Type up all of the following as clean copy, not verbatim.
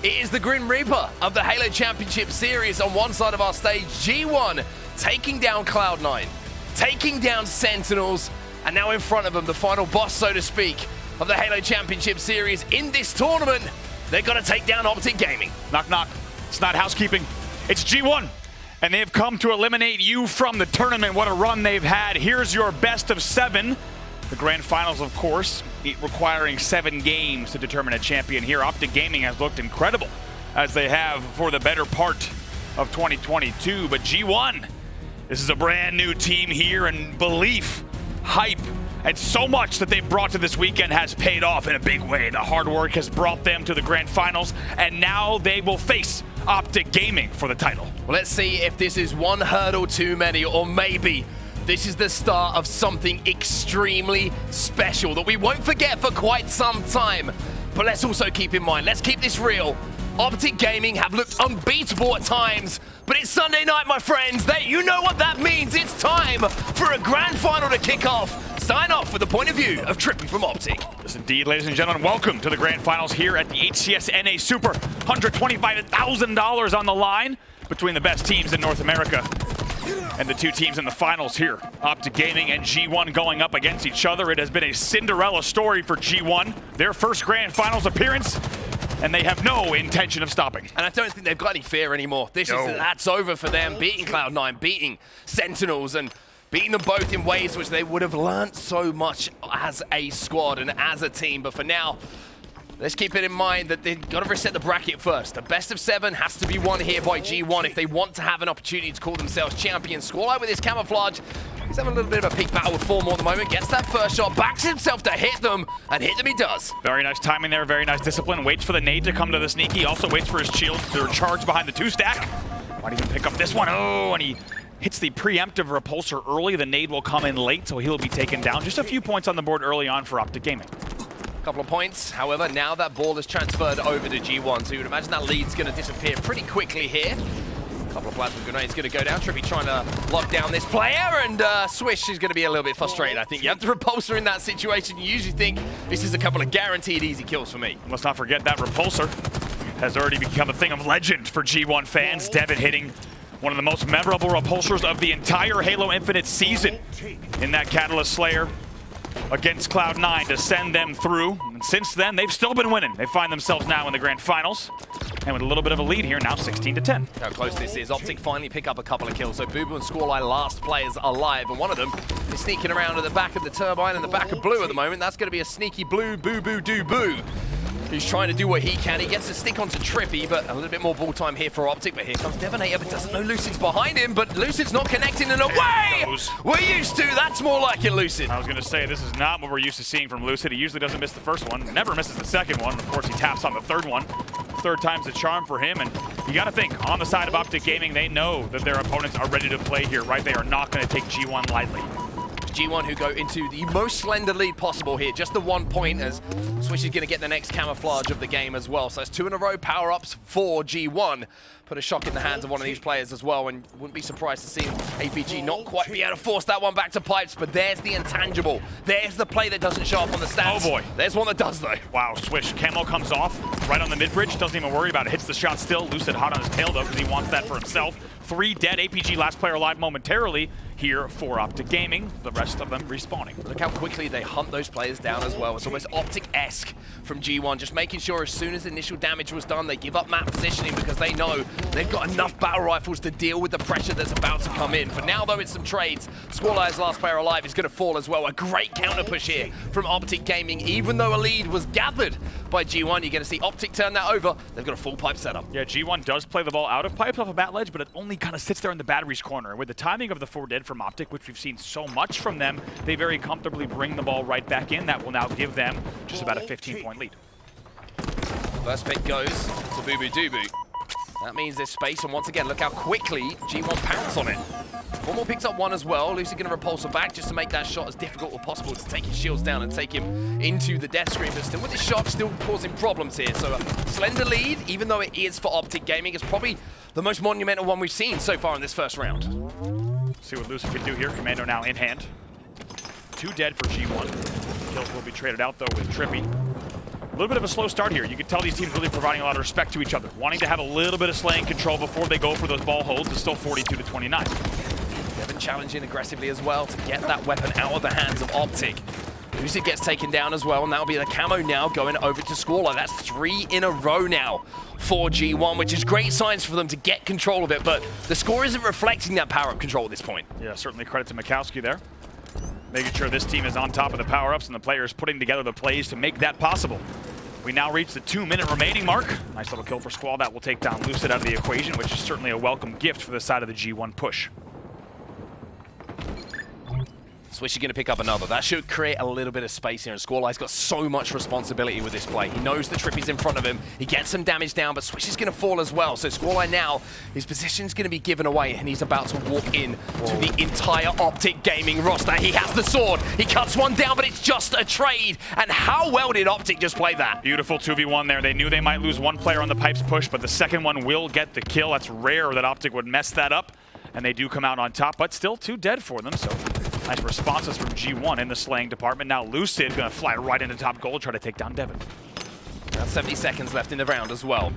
It is the Grim Reaper of the Halo Championship Series on one side of our stage. G1 taking down Cloud9, taking down Sentinels, and now in front of them, the final boss, so to speak, of the Halo Championship Series in this tournament. They're going to take down Optic Gaming. Knock, knock. It's not housekeeping. It's G1. And they've come to eliminate you from the tournament. What a run they've had. Here's your best of 7. The grand finals, of course, requiring 7 games to determine a champion here. Optic Gaming has looked incredible, as they have for the better part of 2022. But G1, this is a brand new team here, and belief, hype, and so much that they've brought to this weekend has paid off in a big way. The hard work has brought them to the grand finals, and now they will face Optic Gaming for the title. Well, let's see if this is one hurdle too many, or maybe this is the start of something extremely special that we won't forget for quite some time. But let's also keep in mind, let's keep this real. Optic Gaming have looked unbeatable at times, but it's Sunday night, my friends. You know what that means. It's time for a grand final to kick off. Sign off with the point of view of TriPPPeY from Optic. Yes, indeed, ladies and gentlemen, welcome to the grand finals here at the HCS NA Super. $125,000 on the line between the best teams in North America. And the 2 teams in the finals here, Optic Gaming and G1 going up against each other. It has been a Cinderella story for G1, their first grand finals appearance, and they have no intention of stopping. And I don't think they've got any fear anymore. That's over for them, beating Cloud9, beating Sentinels, and beating them both in ways which they would have learned so much as a squad and as a team. But for now, let's keep it in mind that they've got to reset the bracket first. The best of 7 has to be won here by G1 if they want to have an opportunity to call themselves champions. Squallaye with his camouflage, he's having a little bit of a peak battle with 4 more at the moment. Gets that first shot, backs himself to hit them, and hit them he does. Very nice timing there, very nice discipline. Waits for the nade to come to the sneaky, also waits for his shield to recharge behind the 2-stack. Might even pick up this one. Oh, and he hits the preemptive repulsor early. The nade will come in late, so he'll be taken down. Just a few points on the board early on for Optic Gaming. Couple of points. However, now that ball is transferred over to G1, so you would imagine that lead's going to disappear pretty quickly here. A couple of plasma grenades going to go down. TriPPPeY trying to lock down this player, and Swish is going to be a little bit frustrated. I think you have the repulsor in that situation. You usually think this is a couple of guaranteed easy kills for me. Let's not forget that repulsor has already become a thing of legend for G1 fans. Devin hitting one of the most memorable repulsors of the entire Halo Infinite season in that Catalyst Slayer against Cloud9 to send them through. And since then, they've still been winning. They find themselves now in the grand finals, and with a little bit of a lead here, now 16-10. How close this is. Optic finally pick up a couple of kills. So bubu and Squallaye, last players alive, and one of them is sneaking around at the back of the turbine and the back of blue at the moment. That's going to be a sneaky blue bubu dubu. He's trying to do what he can. He gets a stick onto TriPPPeY, but a little bit more ball time here for Optic. But here comes DevoNatoR, but doesn't know Lucid's behind him. But Lucid's not connecting in a way we're used to. That's more like it, Lucid. I was going to say, this is not what we're used to seeing from Lucid. He usually doesn't miss the first one, never misses the second one. Of course, he taps on the third one. Third time's the charm for him. And you got to think, on the side of Optic Gaming, they know that their opponents are ready to play here, right? They are not going to take G1 lightly. G1 who go into the most slender lead possible here, just the 1 point, as Swish is going to get the next camouflage of the game as well. So it's 2 in a row power-ups for G1. Put a shock in the hands of one of these players as well, and wouldn't be surprised to see APG not quite be able to force that one back to pipes, but there's the intangible. There's the play that doesn't show up on the stats. Oh boy. There's one that does though. Wow, Swish. Camo comes off right on the mid-bridge, doesn't even worry about it. Hits the shot still. Lucid hot on his tail though, because he wants that for himself. 3 dead. APG last player alive momentarily here for Optic Gaming. The rest of them respawning. Look how quickly they hunt those players down as well. It's almost Optic-esque from G1, just making sure as soon as initial damage was done, they give up map positioning because they know they've got enough battle rifles to deal with the pressure that's about to come in. For now, though, it's some trades. Squallaye's last player alive is going to fall as well. A great counter push here from Optic Gaming. Even though a lead was gathered by G1, you're going to see Optic turn that over. They've got a full pipe setup. Yeah, G1 does play the ball out of pipes off a bat ledge, but it only kind of sits there in the battery's corner. With the timing of the 4 dead from Optic, which we've seen so much from them, they very comfortably bring the ball right back in. That will now give them just about a 15-point lead. First pick goes to bubu dubu. That means there's space, and once again, look how quickly G1 pounce on it. One more picks up one as well. Lucid going to repulse her back just to make that shot as difficult as possible to take his shields down and take him into the death screen. But still with the shock, still causing problems here. So a slender lead, even though it is for Optic Gaming, is probably the most monumental one we've seen so far in this first round. See what Lucid can do here. Commando now in hand. 2 dead for G1. Kills will be traded out though with TriPPPeY. A little bit of a slow start here. You can tell these teams really providing a lot of respect to each other, wanting to have a little bit of slaying control before they go for those ball holds. It's still 42-29. Devin challenging aggressively as well to get that weapon out of the hands of Optic. Lucid gets taken down as well, and that'll be the camo now going over to Squallaye. That's 3 in a row now for G1, which is great signs for them to get control of it, but the score isn't reflecting that power-up control at this point. Yeah, certainly credit to Mikowski there. Making sure this team is on top of the power-ups and the players putting together the plays to make that possible. We now reach the 2-minute remaining mark. Nice little kill for Squall. That will take down Lucid out of the equation, which is certainly a welcome gift for the side of the G1 push. Swish is going to pick up another. That should create a little bit of space here, and Squallaye's got so much responsibility with this play. He knows the TriPPPeY's in front of him. He gets some damage down, but Swish is going to fall as well. So Squallaye now, his position's going to be given away, and he's about to walk in to the entire Optic Gaming roster. He has the sword. He cuts one down, but it's just a trade. And how well did Optic just play that? Beautiful 2v1 there. They knew they might lose one player on the pipes push, but the second one will get the kill. That's rare that Optic would mess that up, and they do come out on top, but still 2 dead for them. So nice responses from G1 in the slaying department. Now Lucid gonna fly right into top gold, try to take down Devin. Now 70 seconds left in the round as well.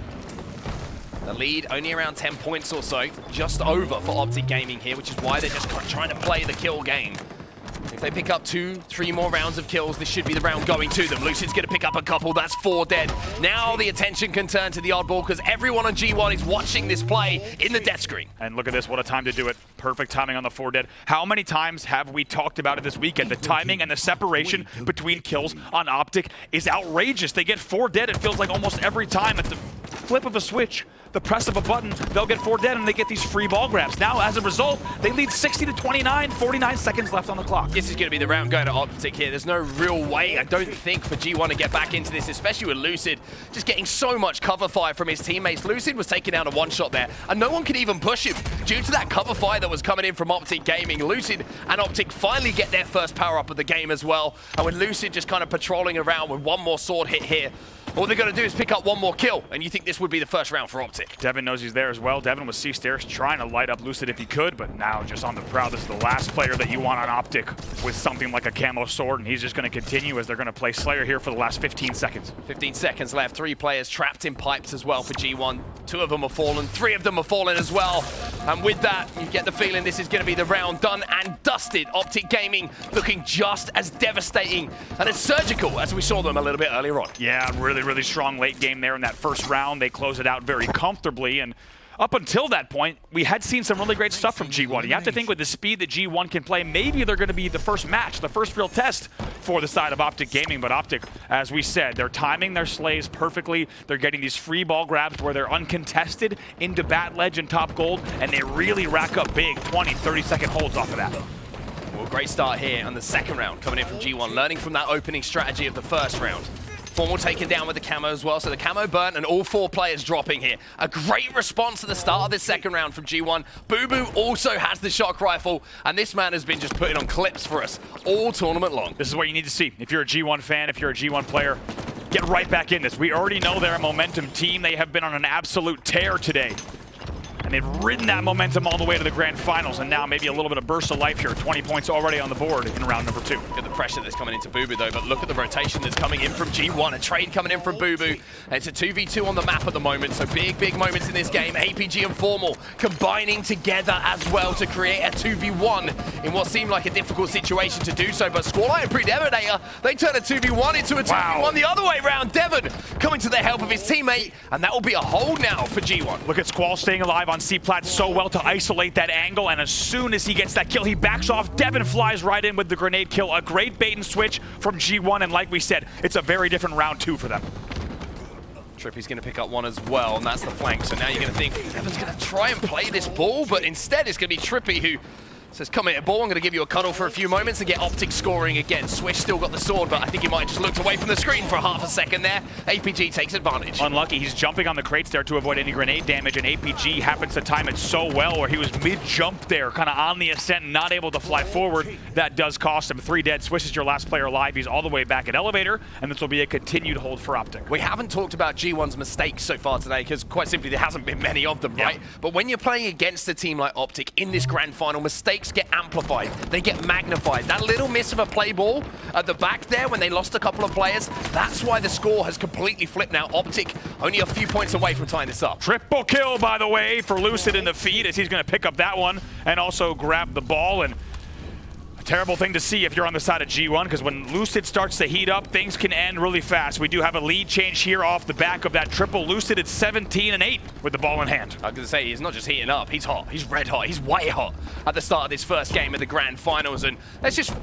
The lead only around 10 points or so, just over for Optic Gaming here, which is why they're just trying to play the kill game. If they pick up 2-3 more rounds of kills, this should be the round going to them. Lucid's going to pick up a couple. That's 4 dead. Now the attention can turn to the Oddball because everyone on G1 is watching this play in the death screen. And look at this. What a time to do it. Perfect timing on the 4 dead. How many times have we talked about it this weekend? The timing and the separation between kills on Optic is outrageous. They get 4 dead, it feels like almost every time. At the flip of a switch, the press of a button, they'll get 4 dead and they get these free ball grabs. Now, as a result, they lead 60-29, 49 seconds left on the clock. This is going to be the round going to Optic here. There's no real way, I don't think, for G1 to get back into this, especially with Lucid just getting so much cover fire from his teammates. Lucid was taking out a one-shot there, and no one could even push him due to that cover fire that was coming in from Optic Gaming. Lucid and Optic finally get their first power-up of the game as well, and with Lucid just kind of patrolling around with one more sword hit here, all they're going to do is pick up one more kill, and you think this would be the first round for Optic. Devin knows he's there as well. Devin with C-Stairs trying to light up Lucid if he could, but now just on the prowl. This is the last player that you want on Optic with something like a camo sword, and he's just going to continue as they're going to play Slayer here for the last 15 seconds. 15 seconds left. 3 players trapped in pipes as well for G1. 2 of them have fallen. 3 of them have fallen as well. And with that, you get the feeling this is going to be the round done and dusted. Optic Gaming looking just as devastating and as surgical as we saw them a little bit earlier on. Yeah, really strong late game there in that first round. They close it out very comfortably, and up until that point, we had seen some really great stuff from G1. You have to think with the speed that G1 can play, maybe they're going to be the first match, the first real test for the side of Optic Gaming. But Optic, as we said, they're timing their slays perfectly. They're getting these free ball grabs where they're uncontested into bat ledge and top gold, and they really rack up big 20, 30-second holds off of that. Well, great start here on the second round coming in from G1, learning from that opening strategy of the first round. Formal taken down with the camo as well, so the camo burnt and all 4 players dropping here. A great response to the start of this second round from G1. Bubu also has the shock rifle, and this man has been just putting on clips for us all tournament long. This is what you need to see. If you're a G1 fan, if you're a G1 player, get right back in this. We already know they're a momentum team. They have been on an absolute tear today. And they've ridden that momentum all the way to the grand finals, and now maybe a little bit of burst of life here. 20 points already on the board in round number 2. Look at the pressure that's coming into Bubu though, but look at the rotation that's coming in from G1. A trade coming in from Bubu. It's a 2v2 on the map at the moment, so big moments in this game. APG and Formal combining together as well to create a 2v1 in what seemed like a difficult situation to do so, but Squallaye and PreDevoNatoR, they turn a 2v1 into a 2v1 the other way around. Devin coming to the help of his teammate, and that will be a hold now for G1. Look at Squall staying alive on C-Plat so well to isolate that angle, and as soon as he gets that kill, he backs off. Devin flies right in with the grenade kill. A great bait and switch from G1, and like we said, it's a very different round 2 for them. TriPPPeY's going to pick up one as well, and that's the flank. So now you're going to think Devin's going to try and play this ball, but instead it's going to be TriPPPeY who says, come here, ball, I'm going to give you a cuddle for a few moments and get Optic scoring again. Swish still got the sword, but I think he might have just looked away from the screen for half a second there. APG takes advantage. Unlucky, he's jumping on the crates there to avoid any grenade damage, and APG happens to time it so well where he was mid-jump there, kind of on the ascent, not able to fly forward. That does cost him 3 dead. Swish is your last player alive. He's all the way back at elevator, and this will be a continued hold for Optic. We haven't talked about G1's mistakes so far today because quite simply there hasn't been many of them, right? But when you're playing against a team like Optic in this grand final, mistakes mistakes get amplified. They get magnified. That little miss of a play ball at the back there when they lost a couple of players, that's why the score has completely flipped now. Optic only a few points away from tying this up. Triple kill, by the way, for Lucid in the feed as he's going to pick up that one and also grab the ball. And terrible thing to see if you're on the side of G1, because when Lucid starts to heat up, things can end really fast. We do have a lead change here off the back of that triple. Lucid at 17-8 with the ball in hand. I was going to say, he's not just heating up, he's hot. He's red hot. He's white hot at the start of this first game of the grand finals. And let's just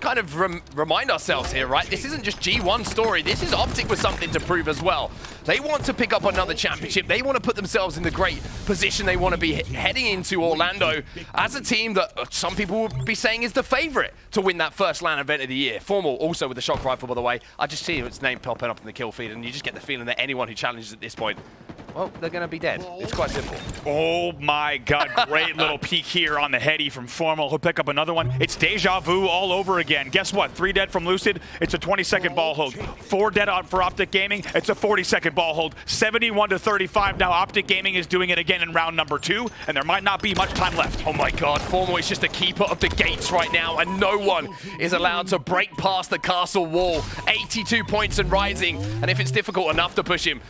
kind of remind ourselves here, right? This isn't just G1's story. This is Optic with something to prove as well. They want to pick up another championship. They want to put themselves in the great position they want to be heading into Orlando as a team that some people would be saying is the favorite to win that first LAN event of the year. Formal also with the shock rifle, by the way. I just see its name popping up in the kill feed, and you just get the feeling that anyone who challenges at this point, well, they're going to be dead. It's quite simple. Oh my God, great little peek here on the heady from Formal. He'll pick up another one. It's deja vu all over again. Guess what? 3 dead from Lucid. It's a 20-second ball hold. 4 dead for Optic Gaming. It's a 40-second ball hold. 71-35. Now Optic Gaming is doing it again in round number 2, and there might not be much time left. Oh my God, Formal is just a keeper of the gates right now, and no one is allowed to break past the castle wall. 82 points and rising, and if it's difficult enough to push him,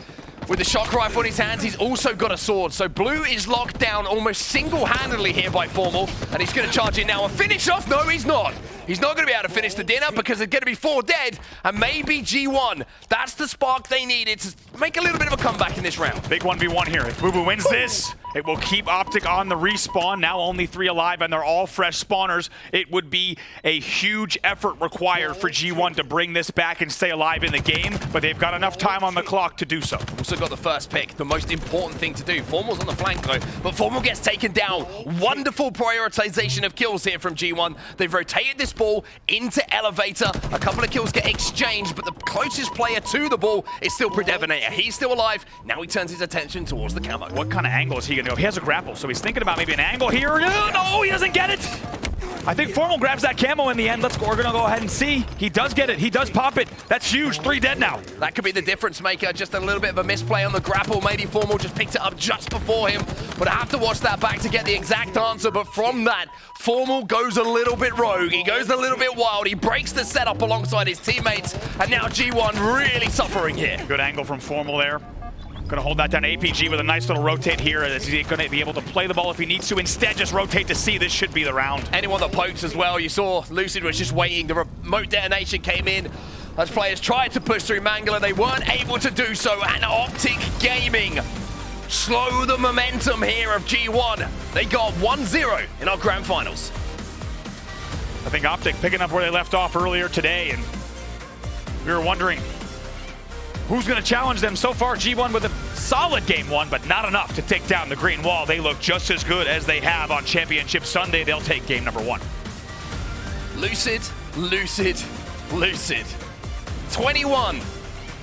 with the shock rifle in his hands, he's also got a sword. So Blue is locked down almost single-handedly here by Formal, and he's going to charge in now and finish off. No, he's not. He's not going to be able to finish the dinner because there's going to be 4 dead, and maybe G1. That's the spark they needed to make a little bit of a comeback in this round. Big 1v1 here. If bubu wins this, it will keep Optic on the respawn. Now only 3 alive, and they're all fresh spawners. It would be a huge effort required for G1 to bring this back and stay alive in the game, but they've got enough time on the clock to do so. Also got the first pick, the most important thing to do. Formal's on the flank though, but Formal gets taken down. Wonderful prioritization of kills here from G1. They've rotated this ball into elevator. A couple of kills get exchanged, but the closest player to the ball is still PreDevoNatoR. He's still alive. Now he turns his attention towards the camo. What kind of angle is he going to go? He has a grapple, so he's thinking about maybe an angle here. No, he doesn't get it. I think Formal grabs that camo in the end. We're going to go ahead and see. He does get it. He does pop it. That's huge. 3 dead now. That could be the difference maker. Just a little bit of a misplay on the grapple. Maybe Formal just picked it up just before him. But I have to watch that back to get the exact answer. But from that, Formal goes a little bit rogue. He goes a little bit wild. He breaks the setup alongside his teammates. And now G1 really suffering here. Good angle from Formal there. Going to hold that down. APG with a nice little rotate here. Is he going to be able to play the ball if he needs to? Instead, just rotate to C. This should be the round. Anyone that pokes as well. You saw Lucid was just waiting. The remote detonation came in as players tried to push through Mangala. They weren't able to do so. And Optic Gaming slow the momentum here of G1. They got 1-0 in our grand finals. I think Optic picking up where they left off earlier today. And we were wondering who's going to challenge them. So far, G1 with a solid game 1, but not enough to take down the green wall. They look just as good as they have on Championship Sunday. They'll take game number 1. Lucid, Lucid, Lucid. 21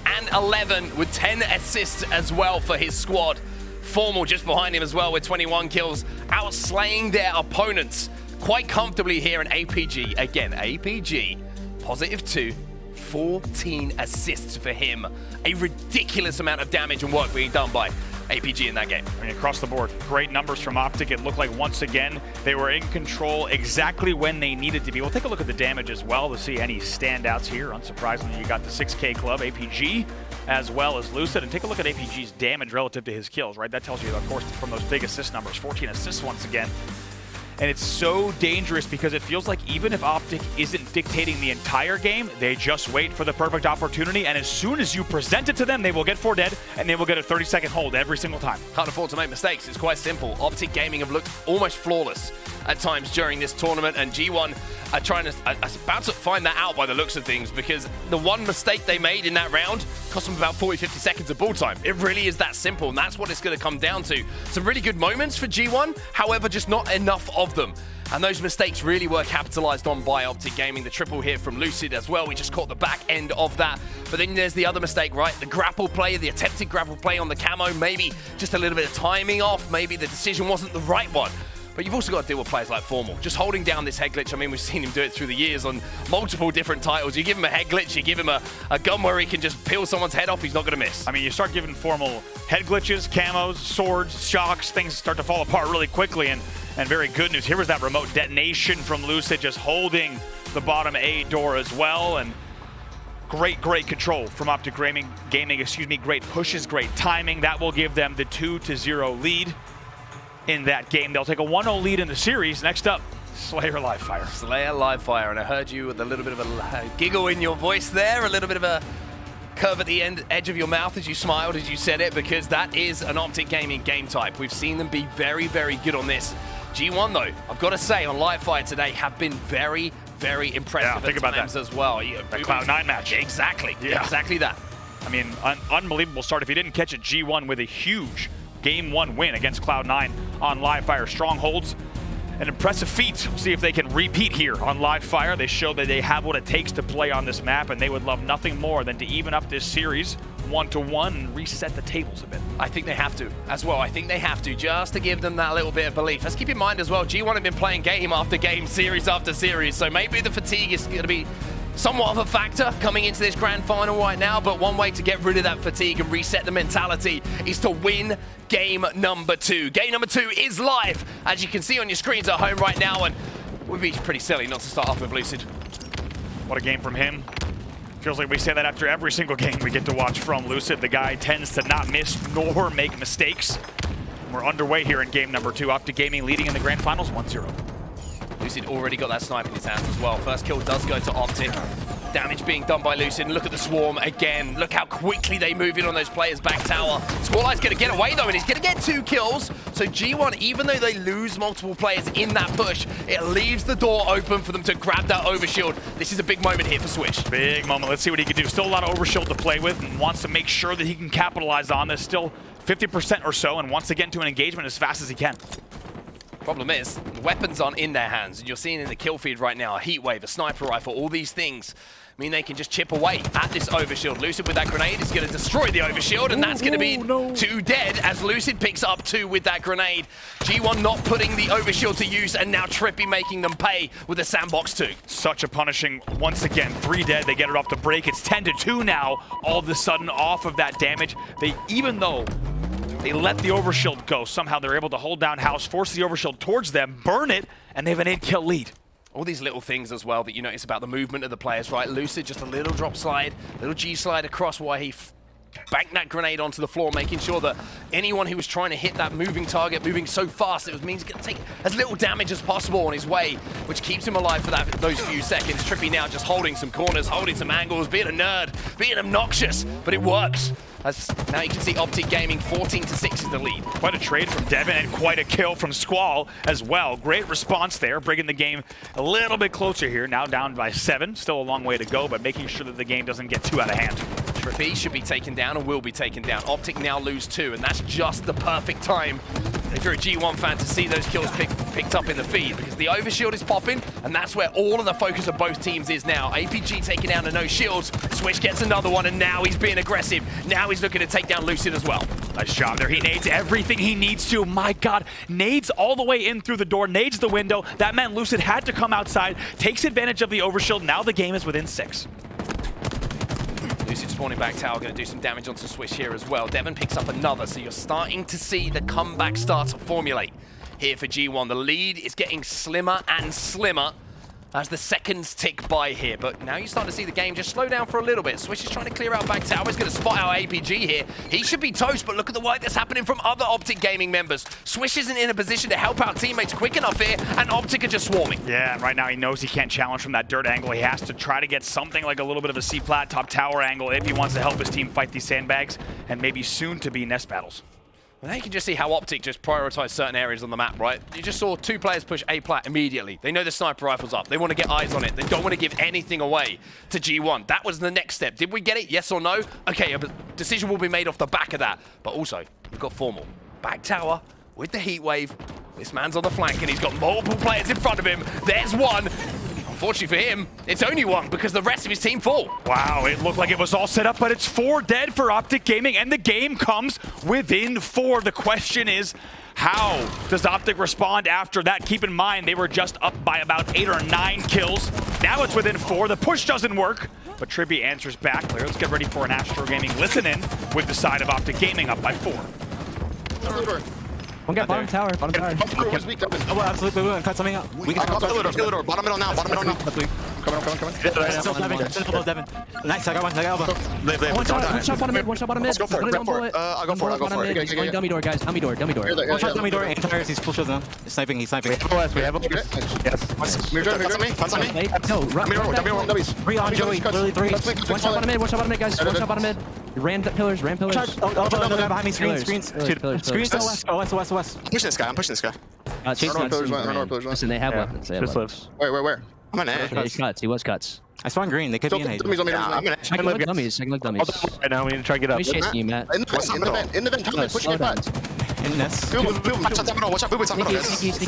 and 11 with 10 assists as well for his squad. Formal just behind him as well with 21 kills, outslaying their opponents quite comfortably here in APG. Again, APG, +2. 14 assists for him. A ridiculous amount of damage and work being done by APG in that game. I mean, across the board, great numbers from Optic. It looked like once again they were in control exactly when they needed to be. We'll take a look at the damage as well to see any standouts here. Unsurprisingly, you got the 6K club, APG, as well as Lucid. And take a look at APG's damage relative to his kills, right? That tells you, of course, from those big assist numbers. 14 assists once again. And it's so dangerous because it feels like even if Optic isn't dictating the entire game, they just wait for the perfect opportunity, and as soon as you present it to them, they will get 4 dead, and they will get a 30-second hold every single time. Can't afford to make mistakes. It's quite simple. Optic Gaming have looked almost flawless at times during this tournament, and G1 are about to find that out by the looks of things, because the one mistake they made in that round cost them about 40-50 seconds of ball time. It really is that simple, and that's what it's going to come down to. Some really good moments for G1, however, just not enough of them. And those mistakes really were capitalized on by Optic Gaming. The triple here from Lucid as well. We just caught the back end of that. But then there's the other mistake, right? The grapple play, the attempted grapple play on the camo. Maybe just a little bit of timing off. Maybe the decision wasn't the right one. But you've also got to deal with players like Formal. Just holding down this head glitch. I mean, we've seen him do it through the years on multiple different titles. You give him a head glitch, you give him a gun where he can just peel someone's head off, he's not going to miss. I mean, you start giving Formal head glitches, camos, swords, shocks, things start to fall apart really quickly. And And very good news, here was that remote detonation from Lucid, just holding the bottom A door as well. And great control from Optic Gaming, great pushes, great timing. That will give them the 2-0 lead in that game. They'll take a 1-0 lead in the series. Next up, Slayer Livefire. Slayer Livefire, and I heard you with a little bit of a giggle in your voice there, a little bit of a curve at the edge of your mouth as you smiled as you said it, because that is an Optic Gaming game type. We've seen them be very good on this. G1 though, I've got to say, on Livefire today have been very impressive think about that as well. That Cloud9 match. Exactly that. I mean, unbelievable start. If you didn't catch it, G1 with a huge Game 1 win against Cloud9 on Livefire Strongholds. An impressive feat. We'll see if they can repeat here on Livefire. They show that they have what it takes to play on this map, and they would love nothing more than to even up this series 1-1 and reset the tables a bit. I think they have to as well. I think they have to, just to give them that little bit of belief. Let's keep in mind as well, G1 have been playing game after game, series after series, so maybe the fatigue is going to be somewhat of a factor coming into this grand final right now, but one way to get rid of that fatigue and reset the mentality is to win game number 2. Game number 2 is live, as you can see on your screens at home right now, and it would be pretty silly not to start off with Lucid. What a game from him. Feels like we say that after every single game we get to watch from Lucid. The guy tends to not miss nor make mistakes. We're underway here in game number 2. Optic Gaming leading in the grand finals 1-0. Lucid already got that snipe in his hands as well. First kill does go to Optic. Damage being done by Lucid. And look at the swarm again. Look how quickly they move in on those players back tower. Squallaye's going to get away though, and he's going to get 2 kills. So G1, even though they lose multiple players in that push, it leaves the door open for them to grab that overshield. This is a big moment here for Swish. Big moment. Let's see what he can do. Still a lot of overshield to play with, and wants to make sure that he can capitalize on this. Still 50% or so, and wants to get into an engagement as fast as he can. Problem is, the weapons aren't in their hands, and you're seeing in the kill feed right now a heat wave, a sniper rifle, all these things mean they can just chip away at this overshield. Lucid with that grenade is going to destroy the overshield, and that's going to be 2 dead as Lucid picks up 2 with that grenade. G1 not putting the overshield to use, and now TriPPPeY making them pay with a sandbox 2. Such a punishing, once again, 3 dead. They get it off the break. It's 10-2 now, all of a sudden off of that damage. Even though they let the overshield go, somehow they're able to hold down house, force the overshield towards them, burn it, and they have an 8-kill lead. All these little things as well that you notice about the movement of the players, right? Lucid, just a little drop slide, little G slide across while he banked that grenade onto the floor, making sure that anyone who was trying to hit that moving target, moving so fast, it means he's going to take as little damage as possible on his way, which keeps him alive for those few seconds. TriPPPeY now just holding some corners, holding some angles, being a nerd, being obnoxious, but it works. As now you can see Optic Gaming 14-6 is the lead. Quite a trade from Devin and quite a kill from Squall as well. Great response there, bringing the game a little bit closer here. Now down by 7, still a long way to go, but making sure that the game doesn't get too out of hand. TriPPPeY should be taken down and will be taken down. Optic now lose 2, and that's just the perfect time if you're a G1 fan to see those kills picked up in the feed, because the overshield is popping, and that's where all of the focus of both teams is now. APG taking down the no shields, Swish gets another one, and now he's being aggressive. Now he's looking to take down Lucid as well. Nice job there. He nades everything he needs to. My God, nades all the way in through the door, nades the window. That meant Lucid had to come outside, takes advantage of the overshield. Now the game is within 6. Lucid spawning back tower, going to do some damage onto Swish here as well. Devin picks up another, so you're starting to see the comeback start to formulate here for G1. The lead is getting slimmer and slimmer as the seconds tick by here, but now you start to see the game just slow down for a little bit. Swish is trying to clear out back tower. He's going to spot out APG here. He should be toast, but look at the work that's happening from other Optic Gaming members. Swish isn't in a position to help out teammates quick enough here, and Optic are just swarming. Yeah, and right now he knows he can't challenge from that dirt angle. He has to try to get something like a little bit of a C-plat top tower angle if he wants to help his team fight these sandbags and maybe soon to be nest battles. Well, now you can just see how Optic just prioritize certain areas on the map, right? You just saw 2 players push A-plat immediately. They know the sniper rifle's up. They want to get eyes on it. They don't want to give anything away to G1. That was the next step. Did we get it? Yes or no? Okay, a decision will be made off the back of that. But also, we've got formal. Back tower with the heat wave. This man's on the flank, and he's got multiple players in front of him. There's one. Unfortunately for him, it's only 1 because the rest of his team fall. Wow, it looked like it was all set up, but it's 4 dead for Optic Gaming, and the game comes within 4. The question is, how does Optic respond after that? Keep in mind, they were just up by about 8 or 9 kills. Now it's within 4. The push doesn't work, but TriPPPeY answers back. Let's get ready for an Astro Gaming listen-in with the side of Optic Gaming up by 4. One guy bottom tower. Bottom tower. Oh, absolutely. We cut something up. We can Feel the door. Bottom middle now. Bottom middle now. Still Devin. Nice. I got one. elbow. One shot bottom mid. One shot bottom mid. Go for it. I'll go for it. He's going dummy door, guys. Dummy door. One shot dummy door. Entire. He's full shield now. He's sniping. We have a Yes. Mirror, that's on me. No, run. 3 on Joey. Literally 3. One shot bottom mid, guys. One shot bottom mid. Ran pillars. Oh, no guy behind me. Screens. Screens to west. I'm pushing this guy. Chase nuts. Listen, they have weapons. They have Just weapons. Where? I'm an edge. He's cuts. He was cuts. I spawn green. They could be in A. I'm an edge. I can look dummies. right now. We need to try to get up. He's chasing you, Matt. In the vent. Push me back. In this. Watch out, Bubu. Top middle. Sneaky.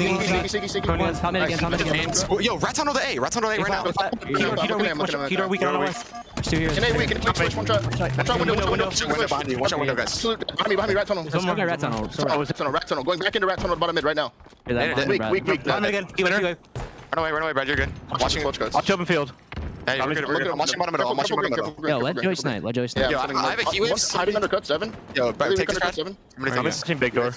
Top mid again. Yo, rats on the A right now. Keto weak on the west. There's 2 here. Can they switch one shot? Window behind you. Watch out window, guys. Behind me, rat tunnel. There's one guy rat tunnel. Rat tunnel. Going back into rat tunnel bottom mid right now. Weak. Bottom again. Run away, Brad. You're good. Watching. Watch open field. Yeah, you're good. I'm watching bottom middle. Yo, let Joey snipe. Yo, I have a key wave. Hiding undercut, 7. Yo, Brad, take this crash. I'm missing big door.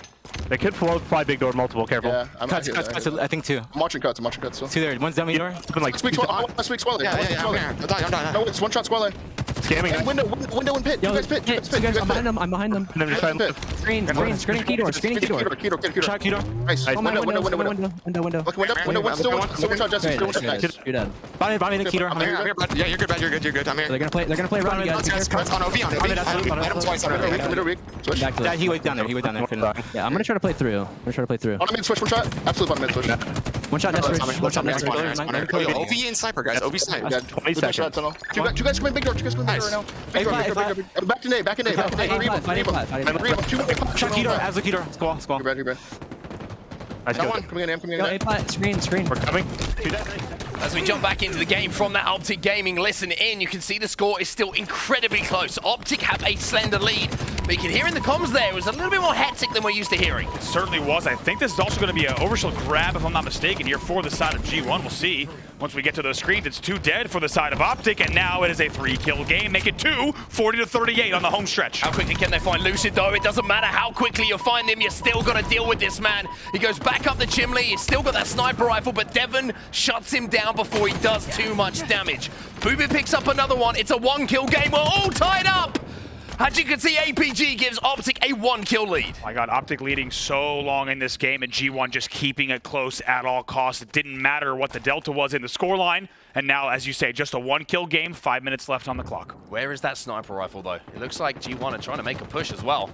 They could fly big door multiple. Careful. Yeah, Cuts. I think 2. I'm watching cuts. 2 there. One's dummy door. Like Squallaye. Yeah, I'm down. No, it's one shot Squallaye. scamming. Window and pit. You guys pit. I'm behind them. Screen key door. Shot key door. Nice. Window. Look, window. Still one shot, Jesse. Still one shot, nice. You're dead. Bottom in the key door. I'm here, Brad. Yeah, you're good, Brad. You're good. I'm here. They're gonna play around you guys. Rats on OV. Hit him twice on OV. Switch. Back to Yeah, them. he went down there. Yeah, I'm gonna try to play through. Bottom mid switch, one shot. Absolute bottom mid switch. One shot next switch. One shot next switch. OV and sniper, guys. OV sniper. 20 seconds. You guys come in big door. Right now. Back in A. Back in A. Shot key door. As the key door. Squall. Brad. Nice That go. one. Coming in. Yo, A-plat. Screen. We're coming. As we jump back into the game from that Optic Gaming listen in, you can see the score is still incredibly close. Optic have a slender lead, but you can hear in the comms there, it was a little bit more hectic than we're used to hearing. It certainly was. I think this is also going to be an overshield grab, if I'm not mistaken, here for the side of G1. We'll see. Once we get to those screens, it's 2 dead for the side of Optic, and now it is a 3-kill game. Make it 2, 40-38 on the home stretch. How quickly can they find Lucid, though? It doesn't matter how quickly you find him, you're still got to deal with this man. He goes back up the chimney, he's still got that sniper rifle, but Devon shuts him down before he does too much damage. Bubu picks up another one. It's a 1-kill game. We're all tied up. As you can see, APG gives Optic a 1-kill lead. I got Optic leading so long in this game, and G1 just keeping it close at all costs. It didn't matter what the delta was in the scoreline. And now, as you say, just a 1-kill game, 5 minutes left on the clock. Where is that sniper rifle, though? It looks like G1 are trying to make a push as well.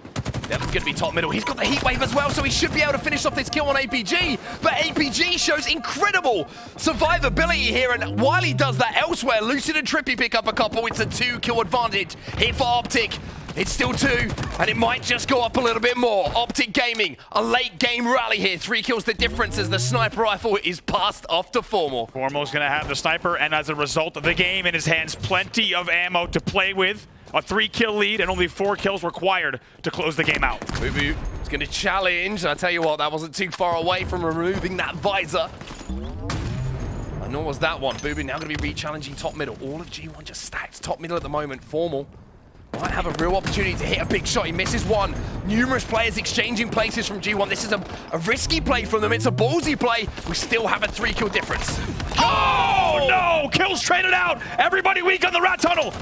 Devon's going to be top middle. He's got the heat wave as well, so he should be able to finish off this kill on APG. But APG shows incredible survivability here, and while he does that elsewhere, Lucid and TriPPPeY pick up a couple. It's a 2-kill advantage here for Optic. It's still 2, and it might just go up a little bit more. Optic Gaming, a late game rally here. 3 kills the difference as the sniper rifle is passed off to Formal. Formal's going to have the sniper, and as a result of the game in his hands, plenty of ammo to play with. A 3-kill lead and only 4 kills required to close the game out. Bubu is going to challenge. I tell you what, that wasn't too far away from removing that visor. And nor was that one. Bubu now going to be re-challenging top middle. All of G1 just stacked top middle at the moment. Formal might have a real opportunity to hit a big shot. He misses one. Numerous players exchanging places from G1. This is a risky play from them. It's a ballsy play. We still have a 3-kill difference. Oh, no! Kills traded out. Everybody weak on the rat tunnel.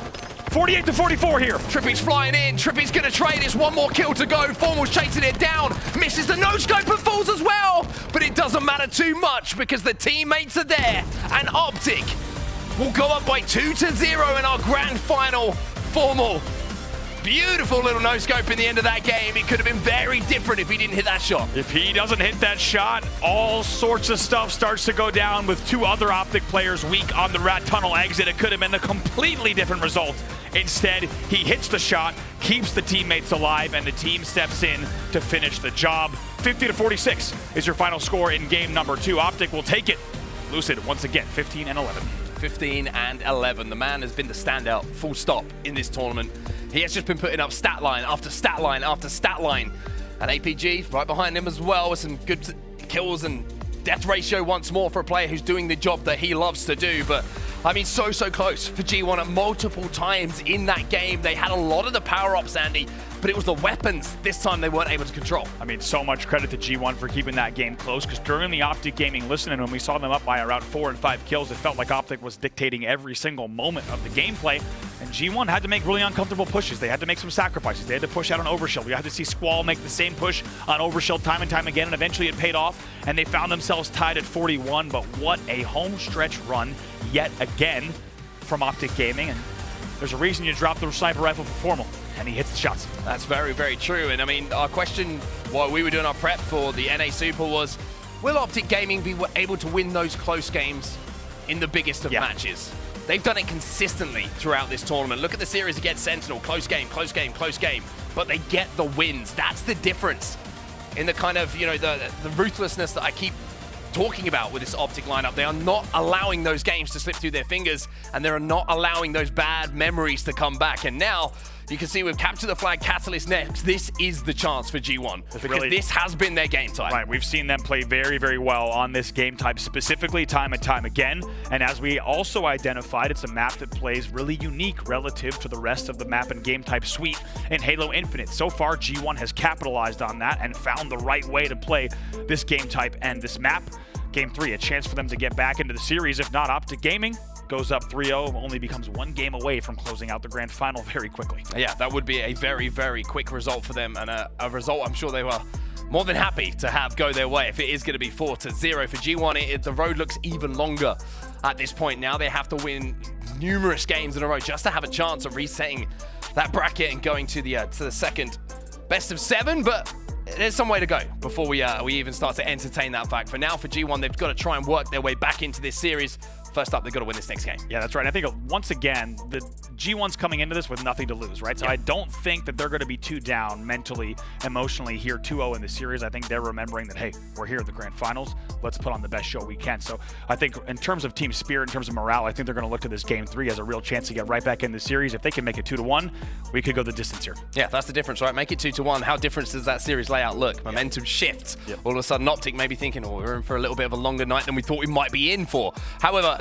48-44 here. TriPPPeY's flying in. TriPPPeY's going to trade. It's 1 more kill to go. Formal's chasing it down. Misses the no-scope and falls as well. But it doesn't matter too much because the teammates are there. And Optic will go up by 2-0 in our grand final. Formal. Beautiful little no-scope in the end of that game. It could have been very different if he didn't hit that shot. If he doesn't hit that shot, all sorts of stuff starts to go down with 2 other Optic players weak on the rat tunnel exit. It could have been a completely different result. Instead, he hits the shot, keeps the teammates alive, and the team steps in to finish the job. 50-46 is your final score in game number 2. Optic will take it. Lucid, once again, 15-11. 15-11. The man has been the standout, full stop, in this tournament. He has just been putting up stat line after stat line after stat line. And APG right behind him as well with some good kills and death ratio once more for a player who's doing the job that he loves to do. But I mean, so close for G1 at multiple times in that game. They had a lot of the power-ups, Andy. but it was the weapons this time they weren't able to control. I mean, so much credit to G1 for keeping that game close, because during the Optic gaming listening, when we saw them up by around 4 and 5 kills, it felt like Optic was dictating every single moment of the gameplay, and G1 had to make really uncomfortable pushes. They had to make some sacrifices. They had to push out on Overshield. We had to see Squall make the same push on Overshield time and time again, and eventually it paid off, and they found themselves tied at 41, but what a home stretch run yet again from Optic Gaming, and there's a reason you drop the sniper rifle for Formal, and he hits the shots. That's very, very true. And I mean, our question while we were doing our prep for the NA Super was, will Optic Gaming be able to win those close games in the biggest of matches? They've done it consistently throughout this tournament. Look at the series against Sentinel. Close game, close game, close game. But they get the wins. That's the difference in the kind of, you know, the ruthlessness that I keep talking about with this Optic lineup. They are not allowing those games to slip through their fingers, and they are not allowing those bad memories to come back. And now you can see we've captured the flag Catalyst next. This is the chance for G1 because this has been their game type. Right, we've seen them play very, very well on this game type specifically time and time again. And as we also identified, it's a map that plays really unique relative to the rest of the map and game type suite in Halo Infinite. So far, G1 has capitalized on that and found the right way to play this game type and this map. Game 3, a chance for them to get back into the series. If not, Optic Gaming goes up 3-0, only becomes 1 game away from closing out the grand final very quickly. Yeah, that would be a very, very quick result for them, and a result I'm sure they were more than happy to have go their way. If it is going to be 4-0 for G1, the road looks even longer at this point. Now they have to win numerous games in a row just to have a chance of resetting that bracket and going to the second best of 7, but there's some way to go before we even start to entertain that fact. For now, for G1, they've got to try and work their way back into this series. First up, they've got to win this next game. Yeah, that's right. I think once again, the G1's coming into this with nothing to lose, right? So I don't think that they're going to be too down mentally, emotionally here 2-0 in the series. I think they're remembering that, hey, we're here at the grand finals. Let's put on the best show we can. So I think in terms of team spirit, in terms of morale, I think they're going to look to this game 3 as a real chance to get right back in the series. If they can make it 2-1, we could go the distance here. Yeah, that's the difference, right? Make it 2-1. How different does that series layout look? Momentum shifts. All of a sudden, Optic may be thinking, oh, we're in for a little bit of a longer night than we thought we might be in for. However,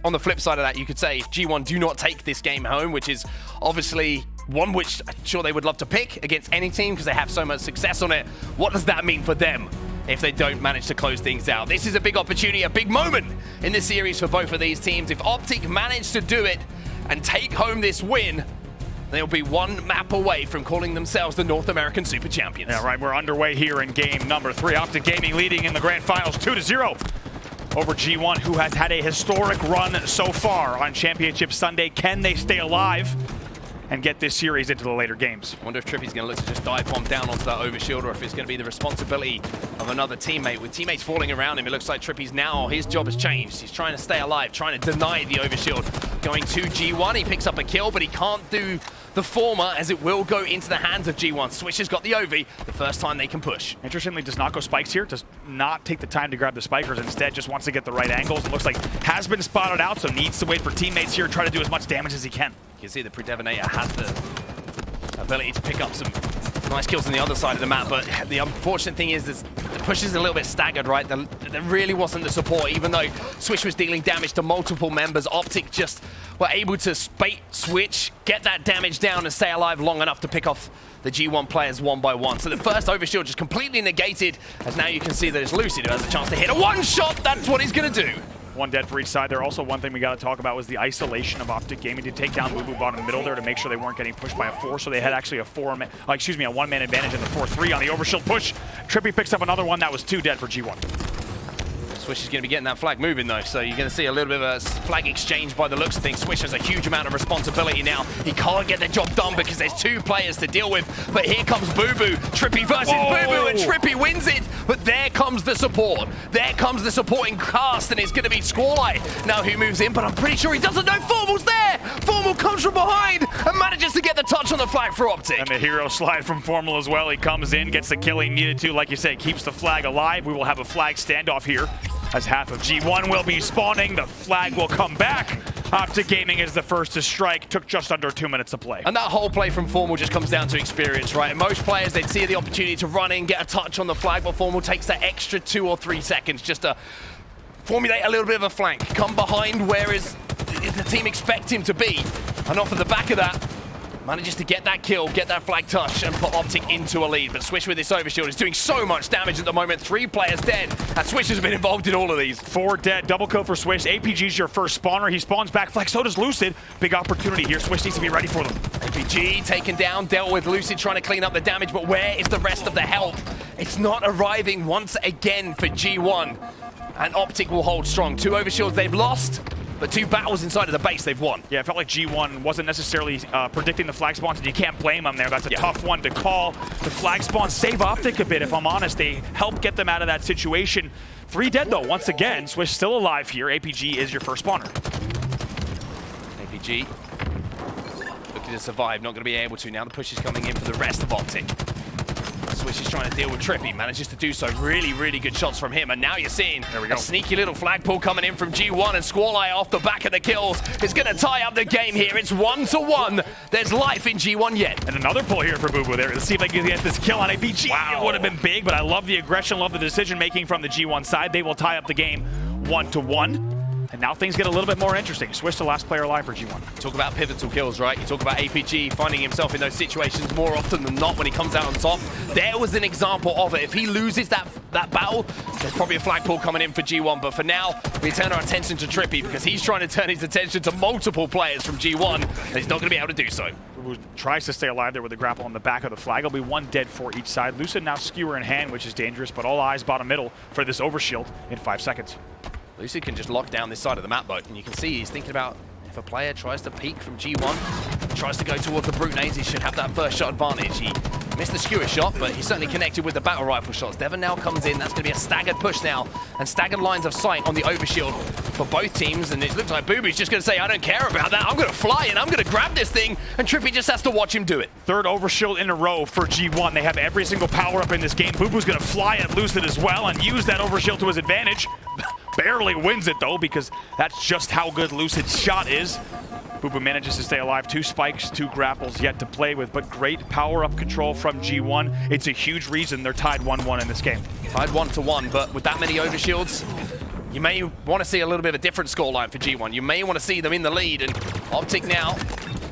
on the flip side of that, you could say G1 do not take this game home, which is obviously one which I'm sure they would love to pick against any team because they have so much success on it. What does that mean for them if they don't manage to close things out? This is a big opportunity, a big moment in this series for both of these teams. If Optic manage to do it and take home this win, they'll be 1 map away from calling themselves the North American Super Champions. Yeah, right. We're underway here in game number 3. Optic Gaming leading in the grand finals 2-0. Over G1, who has had a historic run so far on Championship Sunday. Can they stay alive and get this series into the later games? I wonder if Trippy's going to look to just dive bomb down onto that overshield, or if it's going to be the responsibility of another teammate. With teammates falling around him, it looks like Trippy's now, his job has changed. He's trying to stay alive, trying to deny the overshield. Going to G1, he picks up a kill, but he can't do the former, as it will go into the hands of G1. Swish has got the OV, the first time they can push. Interestingly, does not go spikes here, does not take the time to grab the spikers, instead just wants to get the right angles. It looks like has been spotted out, so needs to wait for teammates here, try to do as much damage as he can. You can see the PreDevoNatoR has the ability to pick up some nice kills on the other side of the map, but the unfortunate thing is the push is a little bit staggered, right? There really wasn't the support, even though Swish was dealing damage to multiple members. Optic just were able to bait Switch, get that damage down and stay alive long enough to pick off the G1 players 1 by 1. So the first overshield just completely negated, as now you can see that it's Lucid who has a chance to hit a 1-shot. That's what he's going to do. 1 dead for each side there. Also, one thing we got to talk about was the isolation of Optic Gaming to take down bubu bottom middle there to make sure they weren't getting pushed by a 4. So they had actually a 1-man advantage in the 4-3 on the overshield push. Trippy picks up another one. That was 2 dead for G1. Swish is going to be getting that flag moving though, so you're going to see a little bit of a flag exchange by the looks of things. Swish has a huge amount of responsibility now. He can't get the job done because there's 2 players to deal with, but here comes bubu. Trippy versus bubu, and Trippy wins it, but there comes the support. There comes the supporting cast, and it's going to be Squallaye now who moves in, but I'm pretty sure he doesn't know Formal's there. Formal comes from behind and manages to get the touch on the flag for Optic. And the hero slide from Formal as well. He comes in, gets the kill he needed to, like you said, keeps the flag alive. We will have a flag standoff here, as half of G1 will be spawning. The flag will come back. Optic Gaming is the first to strike. Took just under 2 minutes to play. And that whole play from Formal just comes down to experience, right? Most players, they'd see the opportunity to run in, get a touch on the flag, but Formal takes that extra 2 or 3 seconds just to formulate a little bit of a flank, come behind where is the team expect him to be. And off of the back of that, Manages to get that kill, get that flag touch, and put Optic into a lead. But Swish with this overshield is doing so much damage at the moment. 3 players dead, and Swish has been involved in all of these. 4 dead, double kill for Swish. APG's your first spawner. He spawns back flag, so does Lucid. Big opportunity here. Swish needs to be ready for them. APG taken down, dealt with. Lucid trying to clean up the damage, but where is the rest of the help? It's not arriving once again for G1. And Optic will hold strong. 2 overshields they've lost, but 2 battles inside of the base they've won. Yeah, it felt like G1 wasn't necessarily predicting the flag spawns, and you can't blame them there. That's a tough one to call. The flag spawns save Optic a bit, if I'm honest. They help get them out of that situation. 3 dead, though, once again. Swish still alive here. APG is your first spawner. APG looking to survive, not going to be able to. Now the push is coming in for the rest of Optic. Swish is trying to deal with TriPPPeY, manages to do so. Really, really good shots from him. And now you're seeing a sneaky little flagpole coming in from G1, and Squallaye off the back of the kills is going to tie up the game here. It's 1-1. There's life in G1 yet. And another pull here for bubu there. Let's see if I can get this kill on APG. Wow. It would have been big, but I love the aggression, love the decision-making from the G1 side. They will tie up the game 1-1. And now things get a little bit more interesting. Swish the last player alive for G1. Talk about pivotal kills, right? You talk about APG finding himself in those situations more often than not when he comes out on top. There was an example of it. If he loses that battle, there's probably a flagpole coming in for G1. But for now, we turn our attention to TriPPPeY because he's trying to turn his attention to multiple players from G1, and he's not going to be able to do so. Who tries to stay alive there with the grapple on the back of the flag. It'll be 1 dead for each side. Lucid now skewer in hand, which is dangerous, but all eyes bottom middle for this overshield in 5 seconds. Lucid can just lock down this side of the map, though, and you can see he's thinking about if a player tries to peek from G1, tries to go towards the brute nades, he should have that first shot advantage. He missed the skewer shot, but he certainly connected with the battle rifle shots. Devon now comes in. That's going to be a staggered push now, and staggered lines of sight on the overshield for both teams, and it looks like bubu's just going to say, I don't care about that. I'm going to fly and I'm going to grab this thing, and TriPPPeY just has to watch him do it. 3rd overshield in a row for G1. They have every single power-up in this game. bubu's going to fly at Lucid as well and use that overshield to his advantage. Barely wins it, though, because that's just how good Lucid's shot is. bubu manages to stay alive. 2 spikes, 2 grapples yet to play with, but great power-up control from G1. It's a huge reason they're tied 1-1 in this game. Tied 1-1, but with that many overshields, you may want to see a little bit of a different scoreline for G1. You may want to see them in the lead, and Optic now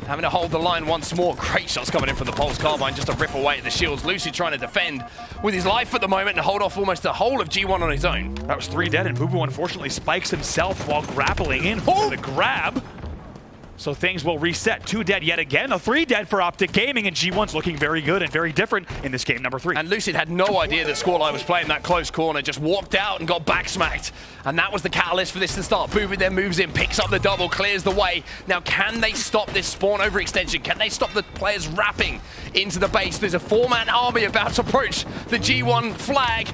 having to hold the line once more. Great shots coming in from the Pulse Carbine just to rip away at the shields. Lucid trying to defend with his life at the moment and hold off almost the whole of G1 on his own. That was 3 dead, and bubu unfortunately spikes himself while grappling in for the grab. So things will reset. 2 dead yet again. A 3 dead for Optic Gaming, and G1's looking very good and very different in this game number 3. And Lucid had no idea that Squallaye was playing that close corner, just walked out and got backsmacked. And that was the catalyst for this to start. bubu then moves in, picks up the double, clears the way. Now, can they stop this spawn overextension? Can they stop the players wrapping into the base? There's a 4-man army about to approach the G1 flag.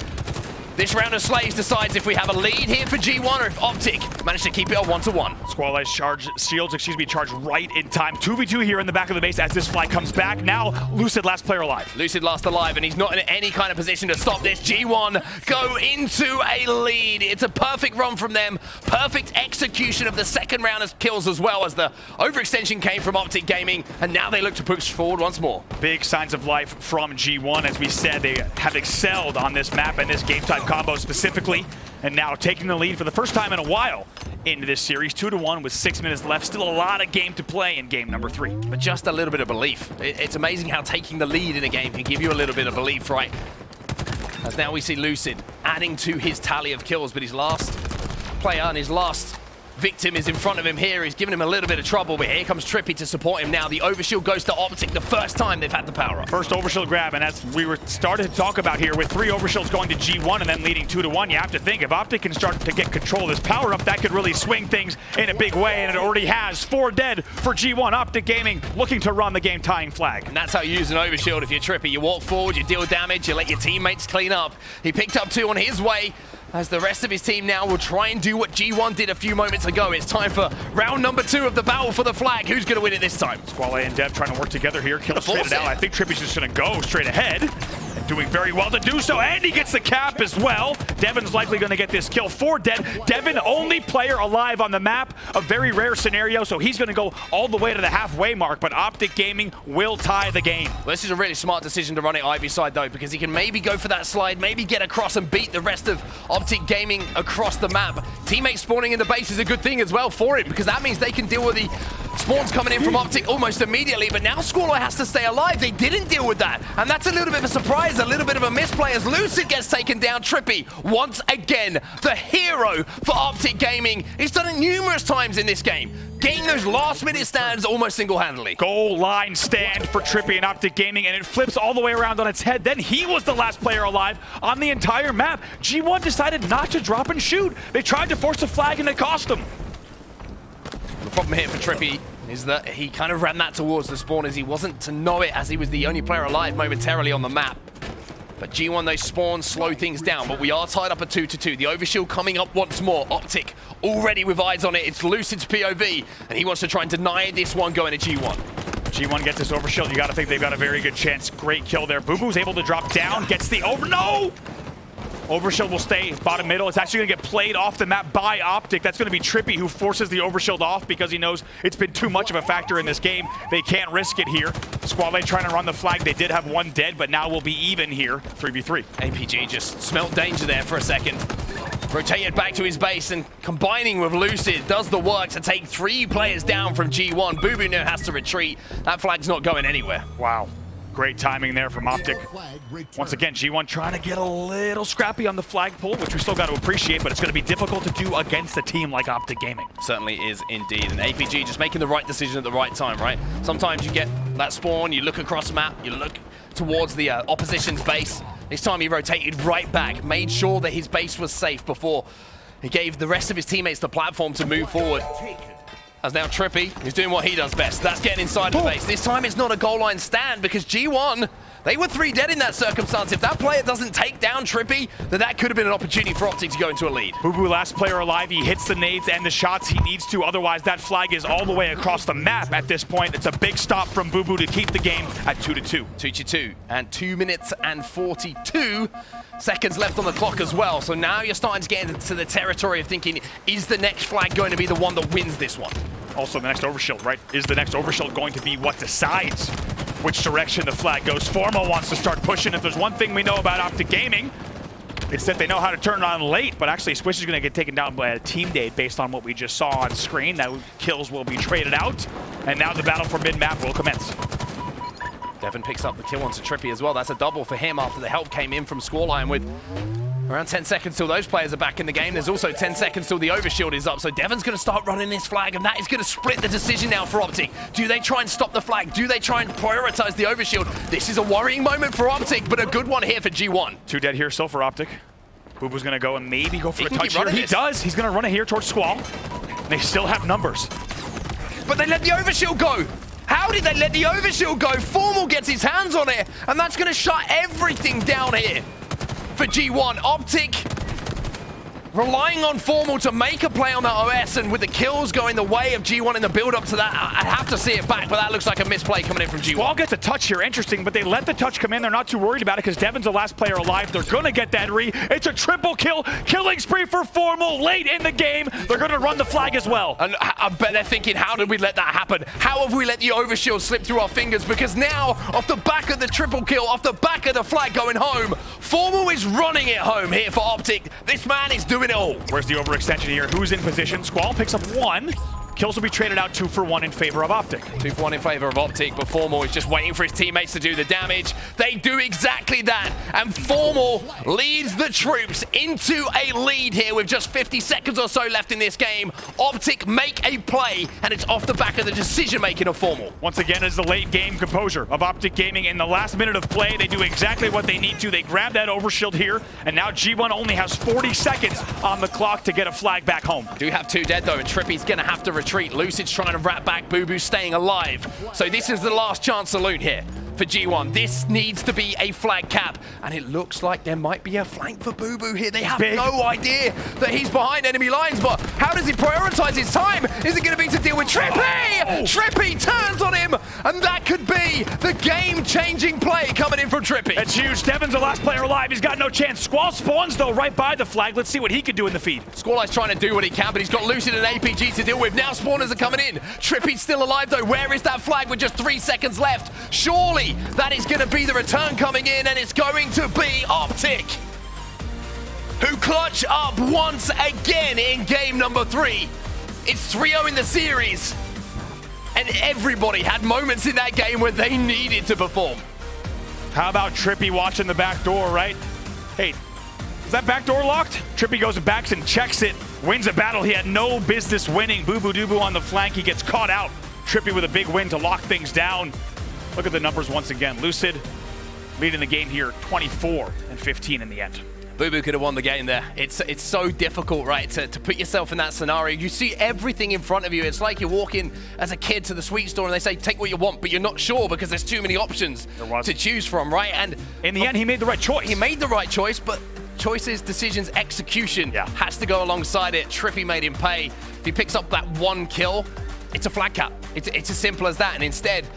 This round of Slays decides if we have a lead here for G1 or if Optic managed to keep it on 1-1. Squallaye's charge right in time. 2v2 here in the back of the base as this flag comes back. Now, Lucid last player alive. Lucid last alive, and he's not in any kind of position to stop this. G1 go into a lead. It's a perfect run from them. Perfect execution of the second round of kills as well, as the overextension came from Optic Gaming, and now they look to push forward once more. Big signs of life from G1. As we said, they have excelled on this map and this game type combo specifically, and now taking the lead for the first time in a while into this series. 2-1 with 6 minutes left. Still a lot of game to play in game number 3. But just a little bit of belief. It's amazing how taking the lead in a game can give you a little bit of belief, right? As now we see Lucid adding to his tally of kills, but his last player and his last victim is in front of him here. He's giving him a little bit of trouble, but here comes TriPPPeY to support him now. The overshield goes to Optic the first time they've had the power up. First overshield grab, and as we were started to talk about here, with 3 overshields going to G1 and then leading 2-1, you have to think if Optic can start to get control of this power up, that could really swing things in a big way, and it already has. 4 dead for G1. Optic Gaming looking to run the game tying flag. And that's how you use an overshield if you're TriPPPeY. You walk forward, you deal damage, you let your teammates clean up. He picked up 2 on his way, as the rest of his team now will try and do what G1 did a few moments ago. It's time for round number 2 of the battle for the flag. Who's going to win it this time? Squallaye and Dev trying to work together here. Kill straight out. I think TriPPPeY's just going to go straight ahead. And doing very well to do so. And he gets the cap as well. Devon's likely going to get this kill. 4 dead. Devon, only player alive on the map. A very rare scenario, so he's going to go all the way to the halfway mark. But Optic Gaming will tie the game. Well, this is a really smart decision to run it Ivy side, though, because he can maybe go for that slide, maybe get across and beat the rest of Optic Gaming across the map. Teammates spawning in the base is a good thing as well for him, because that means they can deal with the Spawns coming in from Optic almost immediately, but now Squallaye has to stay alive. They didn't deal with that, and that's a little bit of a surprise, a little bit of a misplay as Lucid gets taken down. TriPPPeY, once again, the hero for Optic Gaming. He's done it numerous times in this game, getting those last-minute stands almost single-handedly. Goal line stand for TriPPPeY and Optic Gaming, and it flips all the way around on its head. Then he was the last player alive on the entire map. G1 decided not to drop and shoot. They tried to force a flag, and it cost them. The problem here for TriPPPeY is that he kind of ran that towards the spawners. He wasn't to know it, as he was the only player alive momentarily on the map. But G1, those spawns slow things down, but we are tied up at 2-2. The overshield coming up once more. Optic already with eyes on it. It's Lucid's POV, and he wants to try and deny this one going to G1. G1 gets this overshield. You got to think they've got a very good chance. Great kill there. Bubu's able to drop down, gets the no! Overshield will stay bottom middle. It's actually going to get played off the map by Optic. That's going to be TriPPPeY who forces the overshield off because he knows it's been too much of a factor in this game. They can't risk it here. Squallaye trying to run the flag. They did have one dead, but now we'll be even here, 3v3. APG just smelt danger there for a second. Rotated back to his base and combining with Lucid does the work to take 3 players down from G1. Bubu now has to retreat. That flag's not going anywhere. Wow. Great timing there from Optic. Once again, G1 trying to get a little scrappy on the flagpole, which we still got to appreciate, but it's going to be difficult to do against a team like Optic Gaming. Certainly is indeed. And APG just making the right decision at the right time, right? Sometimes you get that spawn, you look across map, you look towards the opposition's base. This time he rotated right back, made sure that his base was safe before he gave the rest of his teammates the platform to move forward. As now TriPPPeY is doing what he does best. That's getting inside the base. This time it's not a goal line stand because G1, they were 3 dead in that circumstance. If that player doesn't take down TriPPPeY, then that could have been an opportunity for Optic to go into a lead. Bubu, last player alive. He hits the nades and the shots he needs to. Otherwise, that flag is all the way across the map at this point. It's a big stop from Bubu to keep the game at 2-2. 2-2. And 2 minutes and 42 seconds left on the clock as well. So now you're starting to get into the territory of thinking, is the next flag going to be the one that wins this one? Also, the next overshield, right? Is the next overshield going to be what decides which direction the flag goes? Formal wants to start pushing. If there's one thing we know about Optic Gaming, it's that they know how to turn it on late, but actually Swish is going to get taken down by a team day based on what we just saw on screen. Now kills will be traded out, and now the battle for mid-map will commence. Devin picks up the kill onto TriPPPeY as well. That's a double for him after the help came in from Squallaye, and with around 10 seconds till those players are back in the game. There's also 10 seconds till the overshield is up. So Devon's going to start running this flag, and that is going to split the decision now for Optic. Do they try and stop the flag? Do they try and prioritize the overshield? This is a worrying moment for Optic, but a good one here for G1. 2 dead here, so for Optic. Bubu's going to go and maybe go for a touch here. He does. He's going to run it here towards Squall. They still have numbers. But they let the overshield go. How did they let the overshield go? Formal gets his hands on it, and that's going to shut everything down here for G1. Optic relying on Formal to make a play on the OS, and with the kills going the way of G1 in the build-up to that, I'd have to see it back, but that looks like a misplay coming in from G1. Squall gets a touch here, interesting, but they let the touch come in. They're not too worried about it because Devon's the last player alive. They're going to get that re. It's a triple kill, killing spree for Formal late in the game. They're going to run the flag as well. And I bet they're thinking, how did we let that happen? How have we let the overshield slip through our fingers? Because now, off the back of the triple kill, off the back of the flag going home, Formal is running it home here for Optic. This man is doing it all. Where's the overextension here? Who's in position? Squall picks up 1. Kills will be traded out 2 for 1 in favor of Optic. 2 for 1 in favor of Optic, but Formal is just waiting for his teammates to do the damage. They do exactly that, and Formal leads the troops into a lead here with just 50 seconds or so left in this game. Optic make a play, and it's off the back of the decision-making of Formal. Once again, is the late game composure of Optic Gaming. In the last minute of play, they do exactly what they need to. They grab that overshield here, and now G1 only has 40 seconds on the clock to get a flag back home. Do have 2 dead, though, and TriPPPeY's going to have to retreat. Lucid's trying to wrap back, Bubu staying alive. So this is the last chance saloon here for G1. This needs to be a flag cap, and it looks like there might be a flank for Bubu here. They have no idea that he's behind enemy lines, but how does he prioritize his time? Is it going to be to deal with TriPPPeY? TriPPPeY turns on him, and that could be the game-changing play coming in from TriPPPeY. It's huge. Devon's the last player alive. He's got no chance. Squall spawns, though, right by the flag. Let's see what he can do in the feed. Squallaye's trying to do what he can, but he's got Lucid and APG to deal with. Now spawners are coming in. TriPPPeY's still alive, though. Where is that flag with just 3 seconds left? Surely that is going to be the return coming in, and it's going to be Optic, who clutch up once again in game number 3. It's 3-0 in the series And everybody had moments in that game where they needed to perform. How about TriPPPeY watching the back door, right? Hey, is that back door locked? TriPPPeY goes back and checks it, wins a battle he had no business winning. Bubu dubu on the flank, he gets caught out. TriPPPeY with a big win to lock things down. Look at the numbers once again. Lucid leading the game here, 24-15 in the end. Bubu could have won the game there. It's so difficult, right, to put yourself in that scenario. You see everything in front of you. It's like you're walking as a kid to the sweet store and they say, take what you want, but you're not sure because there's too many options to choose from, right? And in the end, he made the right choice. He made the right choice, but choices, decisions, execution has to go alongside it. TriPPPeY made him pay. If he picks up that one kill, it's a flag cap. It's as simple as that. And instead,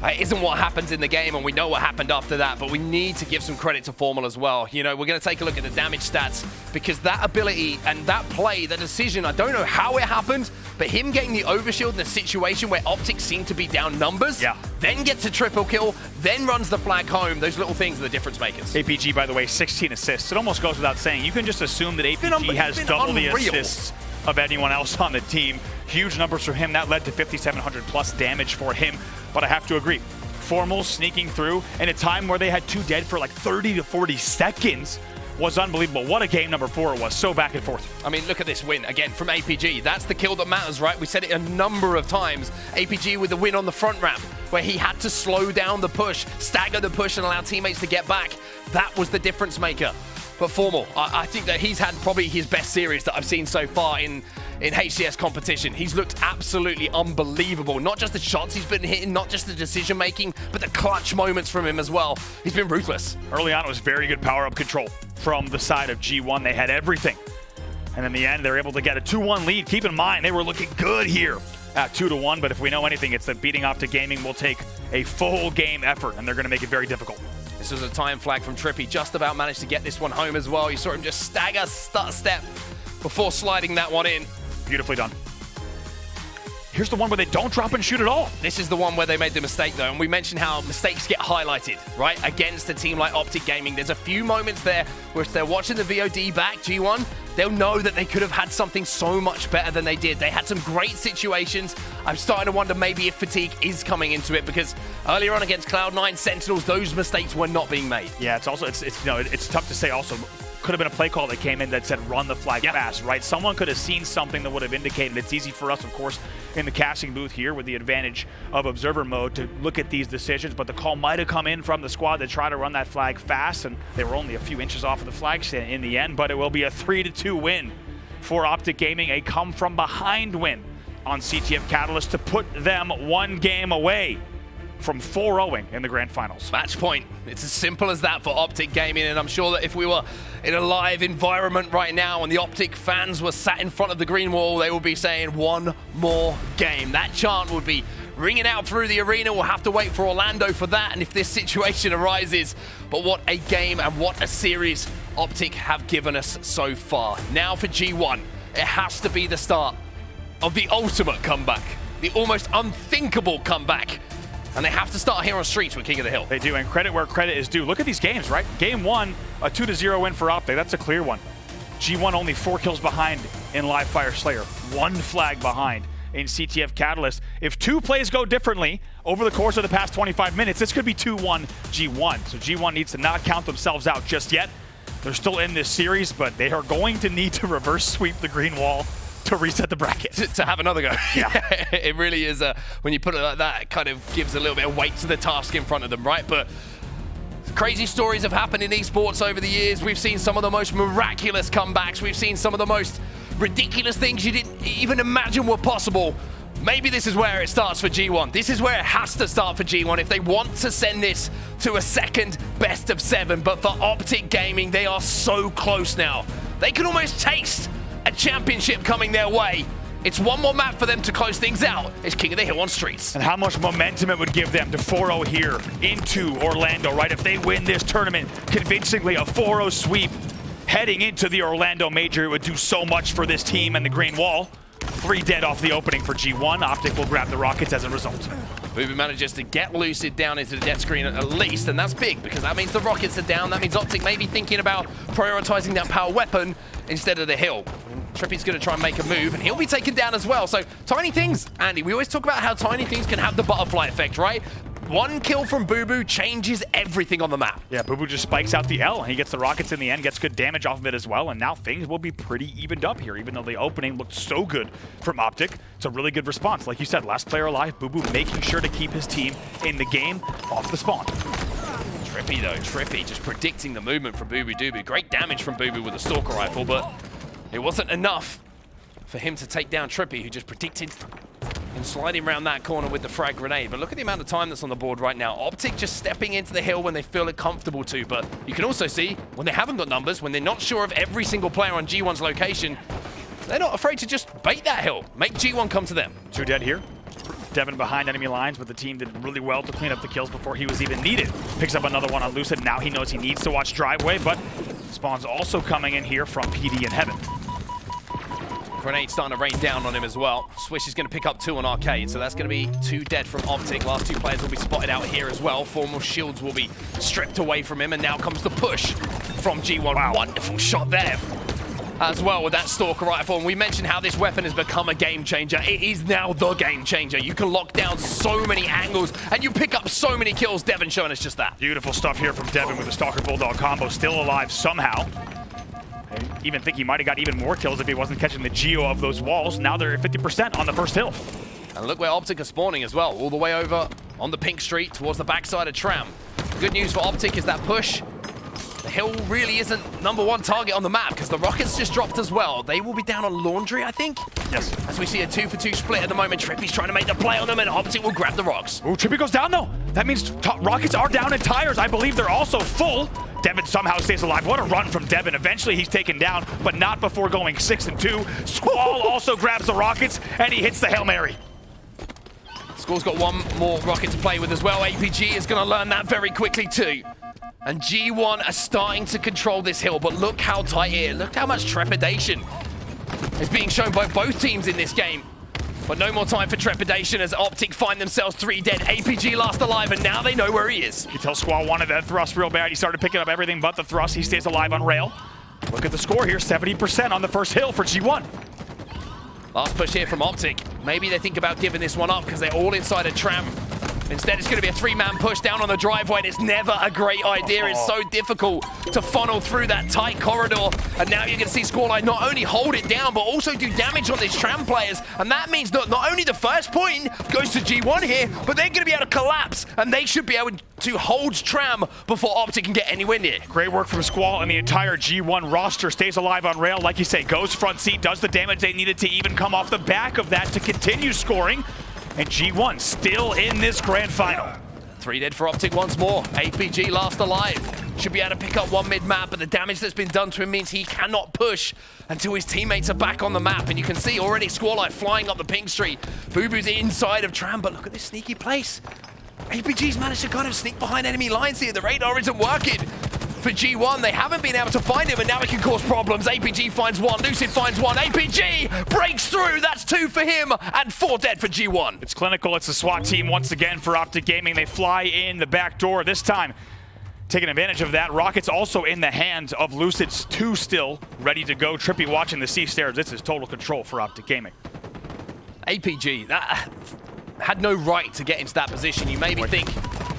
it isn't what happens in the game, and we know what happened after that, but we need to give some credit to Formal as well. You know, we're going to take a look at the damage stats, because that ability and that play, the decision, I don't know how it happened, but him getting the overshield in a situation where Optic seemed to be down numbers, then gets a triple kill, then runs the flag home, those little things are the difference makers. APG, by the way, 16 assists. It almost goes without saying. You can just assume that APG has double the assists of anyone else on the team. Huge numbers for him. That led to 5,700 plus damage for him. But I have to agree, Formal sneaking through in a time where they had 2 dead for like 30 to 40 seconds was unbelievable. What a game number 4 it was. So back and forth. I mean, look at this win again from APG. That's the kill that matters, right? We said it a number of times. APG with the win on the front ramp, where he had to slow down the push, stagger the push, and allow teammates to get back. That was the difference maker. But Formal, I think that he's had probably his best series that I've seen so far in HCS competition. He's looked absolutely unbelievable. Not just the shots he's been hitting, not just the decision making, but the clutch moments from him as well. He's been ruthless. Early on, it was very good power-up control from the side of G1. They had everything. And in the end, they were able to get a 2-1 lead. Keep in mind, they were looking good here at 2-1, but if we know anything, it's that beating Optic Gaming will take a full game effort, and they're going to make it very difficult. This was a time flag from TriPPPeY. Just about managed to get this one home as well. You saw him just stagger, step before sliding that one in. Beautifully done. Here's the one where they don't drop and shoot at all. This is the one where they made the mistake, though, and we mentioned how mistakes get highlighted, right, against a team like Optic Gaming. There's a few moments there where if they're watching the VOD back, G1, they'll know that they could have had something so much better than they did. They had some great situations. I'm starting to wonder maybe if fatigue is coming into it, because earlier on against Cloud9 Sentinels, those mistakes were not being made. Yeah, it's also it's tough to say also. Could have been a play call that came in that said run the flag fast, right? Someone could have seen something that would have indicated. It's easy for us, of course, in the casting booth here with the advantage of observer mode to look at these decisions, but the call might have come in from the squad to try to run that flag fast, and they were only a few inches off of the flag stand in the end, but it will be a 3-2 win for Optic Gaming, a come-from-behind win on CTF Catalyst to put them 1 game away from 4-0 in the grand finals. Match point. It's as simple as that for Optic Gaming, and I'm sure that if we were in a live environment right now and the Optic fans were sat in front of the green wall, they would be saying 1 more game. That chant would be ringing out through the arena. We'll have to wait for Orlando for that, and if this situation arises. But what a game and what a series Optic have given us so far. Now for G1, it has to be the start of the ultimate comeback, the almost unthinkable comeback. And they have to start here on Streets with King of the Hill. They do, and credit where credit is due. Look at these games, right? Game 1, a 2-0 win for Optic. That's a clear one. G1 only 4 kills behind in Live Fire Slayer. 1 flag behind in CTF Catalyst. If 2 plays go differently over the course of the past 25 minutes, this could be 2-1 G1. So G1 needs to not count themselves out just yet. They're still in this series, but they are going to need to reverse sweep the green wall to reset the bracket. To have another go. Yeah. It really is, when you put it like that, it kind of gives a little bit of weight to the task in front of them, right? But crazy stories have happened in esports over the years. We've seen some of the most miraculous comebacks. We've seen some of the most ridiculous things you didn't even imagine were possible. Maybe this is where it starts for G1. This is where it has to start for G1 if they want to send this to a second best of 7. But for Optic Gaming, they are so close now. They can almost taste a championship coming their way. It's 1 more map for them to close things out. It's King of the Hill on Streets. And how much momentum it would give them to 4-0 here into Orlando, right? If they win this tournament convincingly, a 4-0 sweep heading into the Orlando Major, it would do so much for this team and the green wall. 3 dead off the opening for G1. Optic will grab the Rockets as a result. Bubu manages to get Lucid down into the death screen at least, and that's big because that means the Rockets are down. That means Optic may be thinking about prioritizing that power weapon instead of the Hill. TriPPPeY's going to try and make a move, and he'll be taken down as well. So tiny things, Andy, we always talk about how tiny things can have the butterfly effect, right? One kill from bubu changes everything on the map. Yeah, bubu just spikes out the L. He gets the rockets in the end, gets good damage off of it as well, and now things will be pretty evened up here, even though the opening looked so good from Optic. It's a really good response. Like you said, last player alive, bubu making sure to keep his team in the game off the spawn. TriPPPeY though, TriPPPeY just predicting the movement from bubu. Great damage from bubu with a Stalker Rifle, but it wasn't enough for him to take down TriPPPeY, who just predicted him sliding around that corner with the frag grenade. But look at the amount of time that's on the board right now. Optic just stepping into the hill when they feel it comfortable to, but you can also see when they haven't got numbers, when they're not sure of every single player on G1's location, they're not afraid to just bait that hill, make G1 come to them. 2 dead here. Devin behind enemy lines, but the team did really well to clean up the kills before he was even needed. Picks up another one on Lucid. Now he knows he needs to watch driveway, but spawns also coming in here from PD in heaven. Grenade starting to rain down on him as well. Swish is going to pick up 2 on Arcade, so that's going to be 2 dead from Optic. Last 2 players will be spotted out here as well. 4 more shields will be stripped away from him, and now comes the push from G1. Wow. Wonderful shot there as well with that Stalker Rifle. And we mentioned how this weapon has become a game changer. It is now the game changer. You can lock down so many angles, and you pick up so many kills. Devin showing us just that. Beautiful stuff here from Devin with the Stalker Bulldog combo, still alive somehow. I even think he might have got even more kills if he wasn't catching the geo of those walls. Now they're at 50% on the first hill. And look where Optic are spawning as well, all the way over on the pink street towards the backside of Tram. The good news for Optic is that push. The hill really isn't #1 target on the map because the rockets just dropped as well. They will be down on Laundry, I think. Yes. As we see a 2-for-2 split at the moment. TriPPPeY's trying to make the play on them, and Optic will grab the rocks. Oh, TriPPPeY goes down though. That means rockets are down in tires. I believe they're also full. Devin somehow stays alive. What a run from Devin. Eventually he's taken down, but not before going 6-2. Squall also grabs the rockets, and he hits the Hail Mary. Squall's got 1 more rocket to play with as well. APG is going to learn that very quickly too. And G1 are starting to control this hill, but look how tight it is. Look how much trepidation is being shown by both teams in this game. But no more time for trepidation as Optic find themselves 3 dead. APG last alive, and now they know where he is. You can tell Squall wanted that thrust real bad. He started picking up everything but the thrust. He stays alive on rail. Look at the score here, 70% on the first hill for G1. Last push here from Optic. Maybe they think about giving this one up because they're all inside a Tram. Instead, it's going to be a 3-man push down on the driveway, and it's never a great idea. It's so difficult to funnel through that tight corridor. And now you're going to see Squallaye not only hold it down, but also do damage on these Tram players. And that means that not only the first point goes to G1 here, but they're going to be able to collapse, and they should be able to hold Tram before Optic can get anywhere near. Great work from Squall, and the entire G1 roster stays alive on rail. Like you say, goes front seat, does the damage they needed to even come off the back of that to continue scoring. And G1 still in this grand final. 3 dead for Optic once more. APG last alive. Should be able to pick up 1 mid-map, but the damage that's been done to him means he cannot push until his teammates are back on the map. And you can see already Squallaye flying up the pink street. Bubu's inside of Tram, but look at this sneaky place. APG's managed to kind of sneak behind enemy lines here. The radar isn't working for G1. They haven't been able to find him, and now it can cause problems. APG finds 1, Lucid finds 1. APG breaks through. That's 2 for him, and 4 dead for G1. It's clinical. It's the SWAT team once again for Optic Gaming. They fly in the back door this time, taking advantage of that. Rockets also in the hands of Lucid's 2 still ready to go. TriPPPeY watching the C stairs. This is total control for Optic Gaming. APG, that had no right to get into that position. You maybe think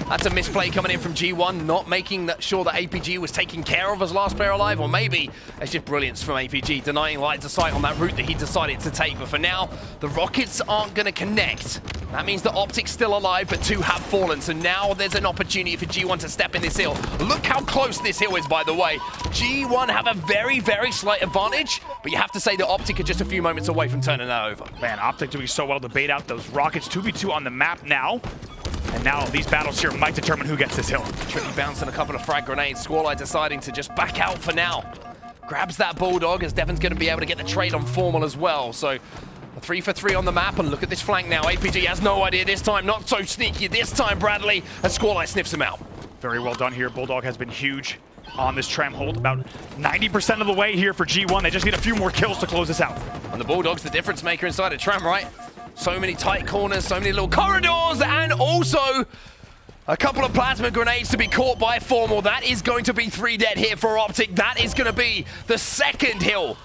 that's a misplay coming in from G1, not making sure that APG was taken care of as last player alive, or maybe it's just brilliance from APG, denying line of sight on that route that he decided to take. But for now, the rockets aren't going to connect. That means that Optic's still alive, but 2 have fallen. So now there's an opportunity for G1 to step in this hill. Look how close this hill is, by the way. G1 have a very, very slight advantage, but you have to say that Optic are just a few moments away from turning that over. Man, Optic doing so well to bait out those rockets. 2v2 on the map now. And now these battles here might determine who gets this hill. TriPPPeY bouncing a couple of frag grenades. Squallaye deciding to just back out for now. Grabs that Bulldog as Devin's going to be able to get the trade on Formal as well. So a 3-for-3 on the map, and look at this flank now. APG has no idea this time. Not so sneaky this time, Bradley, and Squallaye sniffs him out. Very well done here. Bulldog has been huge on this Tram hold. About 90% of the way here for G1. They just need a few more kills to close this out. And the Bulldog's the difference maker inside of Tram, right? So many tight corners, so many little corridors, and also a couple of plasma grenades to be caught by Formal. That is going to be 3 dead here for Optic. That is going to be the 2nd hill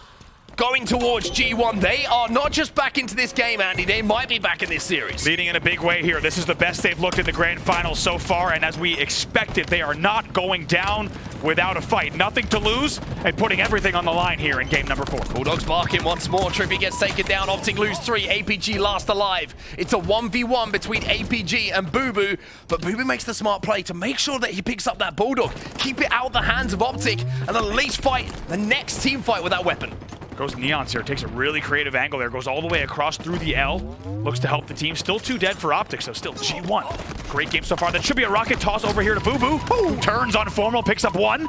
going towards G1. They are not just back into this game, Andy. They might be back in this series. Leading in a big way here. This is the best they've looked in the grand finals so far, and as we expected, they are not going down without a fight. Nothing to lose, and putting everything on the line here in game number 4. Bulldogs barking once more. TriPPPeY gets taken down. Optic lose 3. APG last alive. It's a 1v1 between APG and bubu, but bubu makes the smart play to make sure that he picks up that Bulldog, keep it out of the hands of Optic, and at least fight the next team fight with that weapon. Goes Neons here, takes a really creative angle there, goes all the way across through the L, looks to help the team. Still 2 dead for Optic, so still G1. Great game so far. That should be a rocket toss over here to bubu. Boom. Turns on Formal, picks up 1.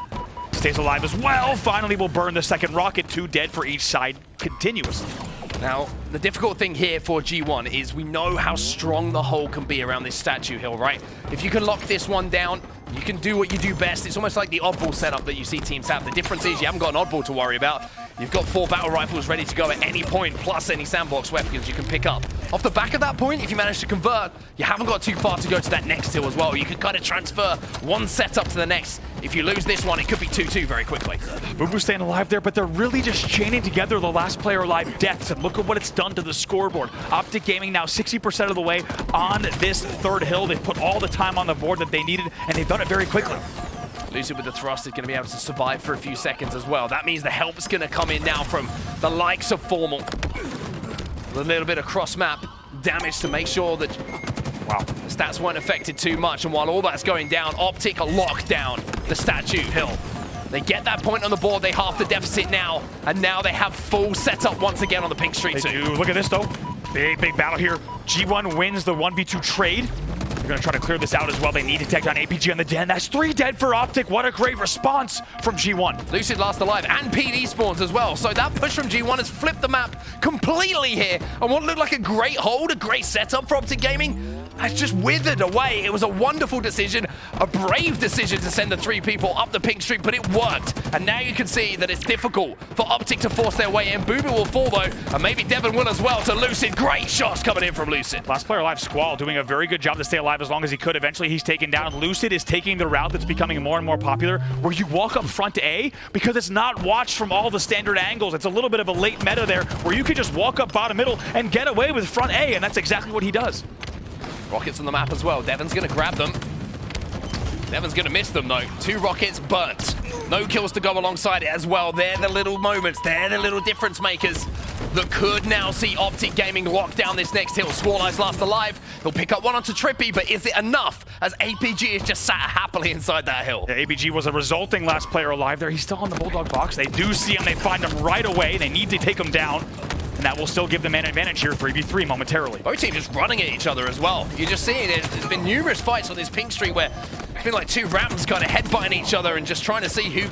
Stays alive as well. Finally will burn the second rocket. 2 dead for each side continuously. Now, the difficult thing here for G1 is we know how strong the hole can be around this statue hill, right? If you can lock this one down, you can do what you do best. It's almost like the oddball setup that you see teams have. The difference is you haven't got an oddball to worry about. You've got 4 battle rifles ready to go at any point, plus any sandbox weapons you can pick up. Off the back of that point, if you manage to convert, you haven't got too far to go to that next hill as well. You can kind of transfer one setup to the next. If you lose this one, it could be 2-2 very quickly. bubu staying alive there, but they're really just chaining together the last player alive deaths, and look at what it's done to the scoreboard. Optic Gaming now 60% of the way on this 3rd hill. They've put all the time on the board that they needed, and they've done it very quickly. Lucid with the thrust is going to be able to survive for a few seconds as well. That means the help's going to come in now from the likes of Formal. A little bit of cross-map damage to make sure that the stats weren't affected too much. And while all that's going down, Optic lock down the statue hill. They get that point on the board. They half the deficit now. And now they have full setup once again on the Pink Street They 2. do. Look at this, though. Big battle here. G1 wins the 1v2 trade. They're going to try to clear this out as well. They need to take down APG on the den. That's 3 dead for Optic. What a great response from G1. Lucid last alive, and PD spawns as well. So that push from G1 has flipped the map completely here. And what looked like a great hold, a great setup for Optic Gaming, has just withered away. It was a wonderful decision, a brave decision to send the 3 people up the Pink Street, but it worked. And now you can see that it's difficult for Optic to force their way in. bubu will fall though, and maybe Devon will as well to Lucid. Great shots coming in from Lucid. Last player alive, Squall, doing a very good job to stay alive as long as he could. Eventually he's taken down. Lucid is taking the route that's becoming more and more popular, where you walk up front to A, because it's not watched from all the standard angles. It's a little bit of a late meta there, where you could just walk up bottom middle and get away with front A, and that's exactly what he does. Rockets on the map as well. Devon's going to grab them. Devon's going to miss them, though. 2 rockets burnt. No kills to go alongside it as well. They're the little moments. They're the little difference makers that could now see Optic Gaming lock down this next hill. Squallaye's last alive. He'll pick up one onto TriPPPeY, but is it enough as APG is just sat happily inside that hill? Yeah, APG was a resulting last player alive there. He's still on the Bulldog box. They do see him. They find him right away. They need to take him down. And that will still give them an advantage here, 3v3 momentarily. Both teams just running at each other as well. You're just seeing it. There's been numerous fights on this Pink Street where it's been like 2 rams kind of headbutting each other and just trying to see who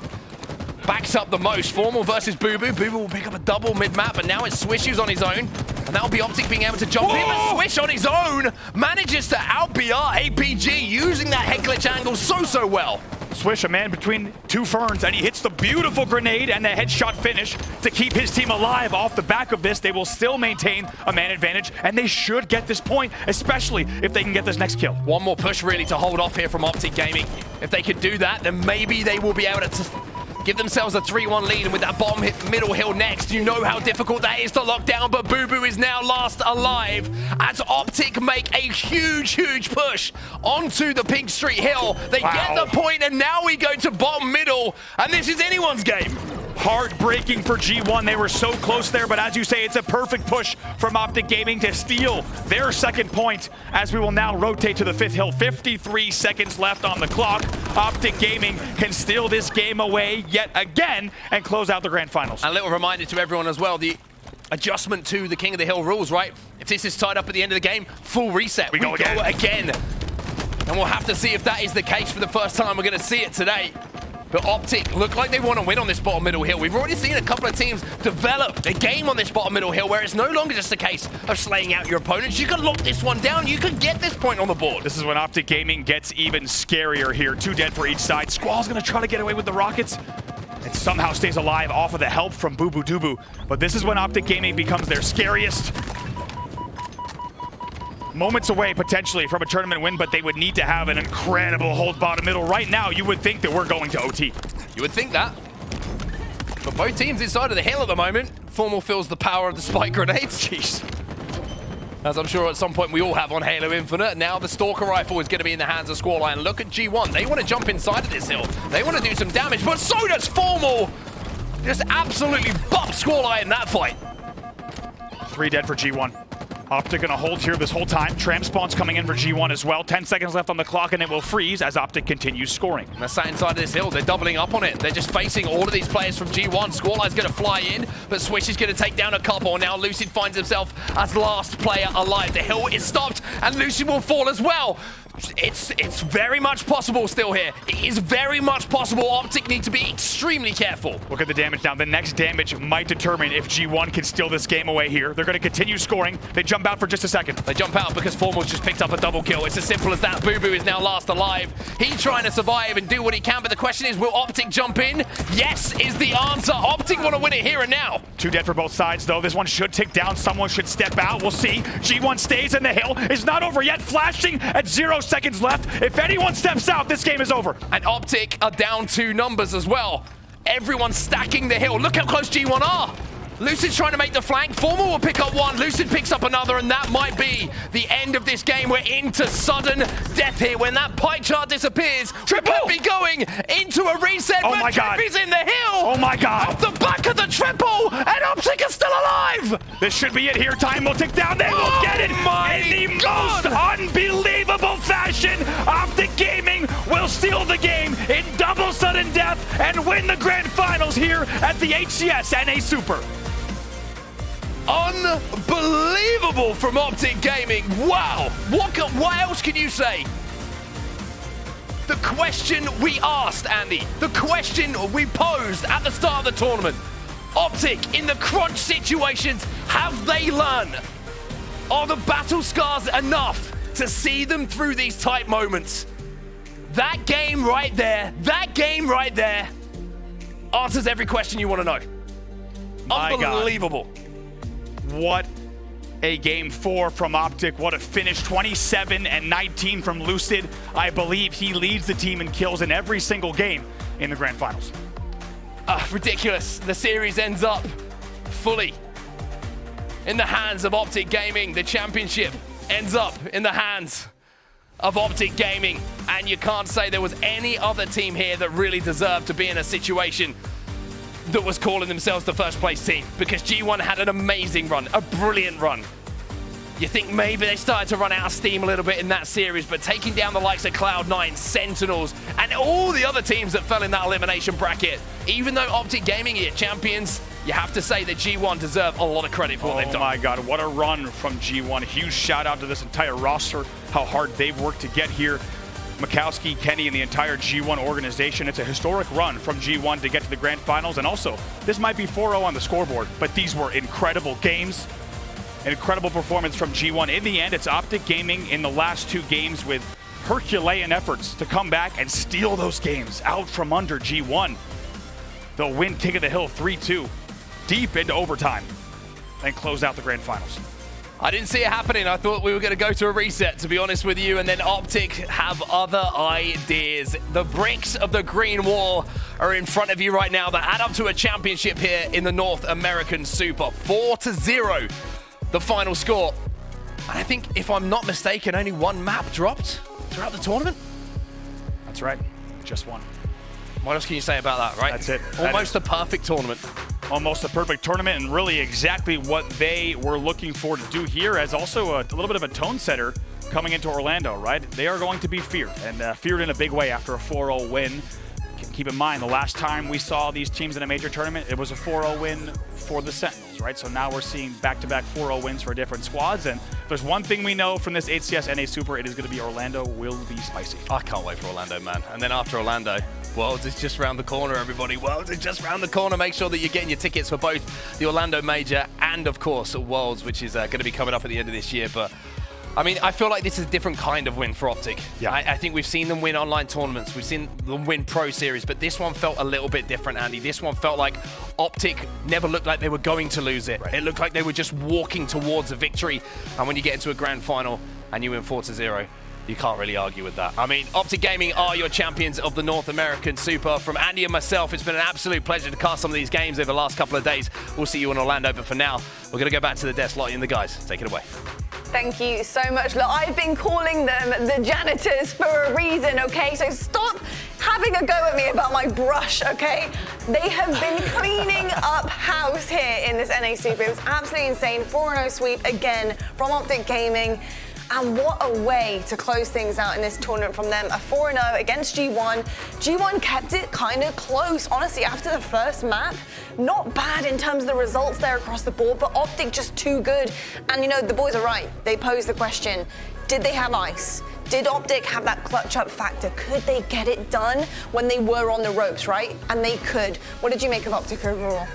backs up the most. Formal versus bubu. bubu will pick up a double mid-map, and now it's Swish who's on his own. And that'll be Optic being able to jump in, but Swish on his own manages to out-BR APG using that head glitch angle so well. Swish, a man between 2 ferns, and he hits the beautiful grenade and the headshot finish to keep his team alive. Off the back of this, they will still maintain a man advantage, and they should get this point, especially if they can get this next kill. One more push really to hold off here from Optic Gaming. If they could do that, then maybe they will be able to give themselves a 3-1 lead, and with that bottom middle hill next, you know how difficult that is to lock down, but bubu is now last alive as Optic make a huge push onto the Pink Street hill. They get the point, and now we go to bottom middle, and this is anyone's game. Heartbreaking for G1. They were so close there, but as you say, it's a perfect push from Optic Gaming to steal their second point, as we will now rotate to the 5th hill. 53 seconds left on the clock. Optic Gaming can steal this game away yet again and close out the grand finals. A little reminder to everyone as well, the adjustment to the King of the Hill rules, right? If this is tied up at the end of the game, full reset. We go again. And we'll have to see if that is the case for the first time. We're going to see it today. But Optic look like they want to win on this bottom middle hill. We've already seen a couple of teams develop a game on this bottom middle hill where it's no longer just a case of slaying out your opponents. You can lock this one down. You can get this point on the board. This is when Optic Gaming gets even scarier here. 2 dead for each side. Squall's going to try to get away with the rockets. And somehow stays alive off of the help from bubu dubu. But this is when Optic Gaming becomes their scariest. Moments away, potentially, from a tournament win, but they would need to have an incredible hold bottom middle. Right now, you would think that we're going to OT. You would think that. But both teams inside of the hill at the moment. Formal feels the power of the spike grenades. Jeez. As I'm sure at some point we all have on Halo Infinite. Now the Stalker Rifle is going to be in the hands of Squallaye. And look at G1. They want to jump inside of this hill. They want to do some damage, but so does Formal. Just absolutely bop Squallaye in that fight. 3 dead for G1. Optic gonna hold here this whole time. Tram spawns coming in for G1 as well. 10 seconds left on the clock and it will freeze as Optic continues scoring. They're sat inside of this hill. They're doubling up on it. They're just facing all of these players from G1. Squallaye's gonna fly in, but Swish is gonna take down a couple. Now Lucid finds himself as last player alive. The hill is stopped and Lucid will fall as well. It's very much possible still here. It is very much possible. Optic need to be extremely careful. Look at the damage now. The next damage might determine if G1 can steal this game away here. They're going to continue scoring. They jump out for just a second. They jump out because Formal's just picked up a double kill. It's as simple as that. Bubu is now last alive. He's trying to survive and do what he can, but the question is, will Optic jump in? Yes is the answer. Optic want to win it here and now. 2 dead for both sides, though. This one should tick down. Someone should step out. We'll see. G1 stays in the hill. It's not over yet. Flashing at 0 seconds left. If anyone steps out, this game is over. And Optic are down 2 numbers as well. Everyone's stacking the hill. Look how close G1 are. Lucid's trying to make the flank. Formal will pick up one. Lucid picks up another, and that might be the end of this game. We're into sudden death here. When that pie chart disappears, Triple! we could be going into a reset. Oh but my God. Trippy's in the hill. Oh my God. Off the back of the triple, and Optic are still alive. This should be it here. Time will tick down. They will get it in the most unbelievable fashion. Optic Gaming will steal the game in double sudden death and win the grand finals here at the HCS NA Super. Unbelievable from Optic Gaming. Wow. What else can you say? The question we asked, Andy, the question we posed at the start of the tournament. Optic, in the crunch situations, have they learned? Are the battle scars enough to see them through these tight moments? That game right there answers every question you want to know. My Unbelievable. God. What a game 4 from Optic. What a finish. 27 and 19 from Lucid. I believe he leads the team in kills in every single game in the grand finals. Ridiculous. The series ends up fully in the hands of Optic Gaming. The championship ends up in the hands of Optic Gaming. And you can't say there was any other team here that really deserved to be in a situation that was calling themselves the first place team, because G1 had an amazing run, a brilliant run. You think maybe they started to run out of steam a little bit in that series, but taking down the likes of Cloud9, Sentinels, and all the other teams that fell in that elimination bracket, even though Optic Gaming are your champions, you have to say that G1 deserve a lot of credit for what they've done. Oh my God, what a run from G1. Huge shout out to this entire roster, how hard they've worked to get here. Mikowski, Kenny, and the entire G1 organization. It's a historic run from G1 to get to the grand finals. And also, this might be 4-0 on the scoreboard, but these were incredible games. An incredible performance from G1. In the end, it's Optic Gaming in the last 2 games with Herculean efforts to come back and steal those games out from under G1. They'll win King of the Hill 3-2 deep into overtime and close out the grand finals. I didn't see it happening. I thought we were going to go to a reset, to be honest with you, and then Optic have other ideas. The bricks of the green wall are in front of you right now that add up to a championship here in the North American Super. 4-0, the final score. And I think, if I'm not mistaken, only 1 map dropped throughout the tournament. That's right, just 1. What else can you say about that, right? That's it. Almost a perfect tournament. Almost a perfect tournament, and really exactly what they were looking for to do here, as also a little bit of a tone setter coming into Orlando, right? They are going to be feared, and feared in a big way after a 4-0 win. Keep in mind, the last time we saw these teams in a major tournament, it was a 4-0 win for the Sentinels, right? So now we're seeing back-to-back 4-0 wins for different squads, and if there's one thing we know from this HCS NA Super, it is going to be Orlando will be spicy. I can't wait for Orlando, man. And then after Orlando, Worlds is just around the corner, everybody. Worlds is just around the corner. Make sure that you're getting your tickets for both the Orlando Major and, of course, Worlds, which is going to be coming up at the end of this year. But I mean, I feel like this is a different kind of win for Optic. Yeah. I think we've seen them win online tournaments. We've seen them win Pro Series, but this one felt a little bit different, Andy. This one felt like Optic never looked like they were going to lose it. Right. It looked like they were just walking towards a victory. And when you get into a grand final and you win 4-0, You can't really argue with that. I mean, Optic Gaming are your champions of the North American Super. From Andy and myself, it's been an absolute pleasure to cast some of these games over the last couple of days. We'll see you in Orlando, but for now, we're going to go back to the desk. Lottie and the guys, take it away. Thank you so much. Look, I've been calling them the janitors for a reason, okay? So stop having a go at me about my brush, okay? They have been cleaning up house here in this NA Super. It was absolutely insane. 4-0 sweep again from Optic Gaming. And what a way to close things out in this tournament from them. A 4-0 against G1. G1 kept it kind of close, honestly, after the first map. Not bad in terms of the results there across the board, but Optic just too good. And you know, the boys are right. They posed the question, did they have ice? Did Optic have that clutch up factor? Could they get it done when they were on the ropes, right? And they could. What did you make of Optic overall?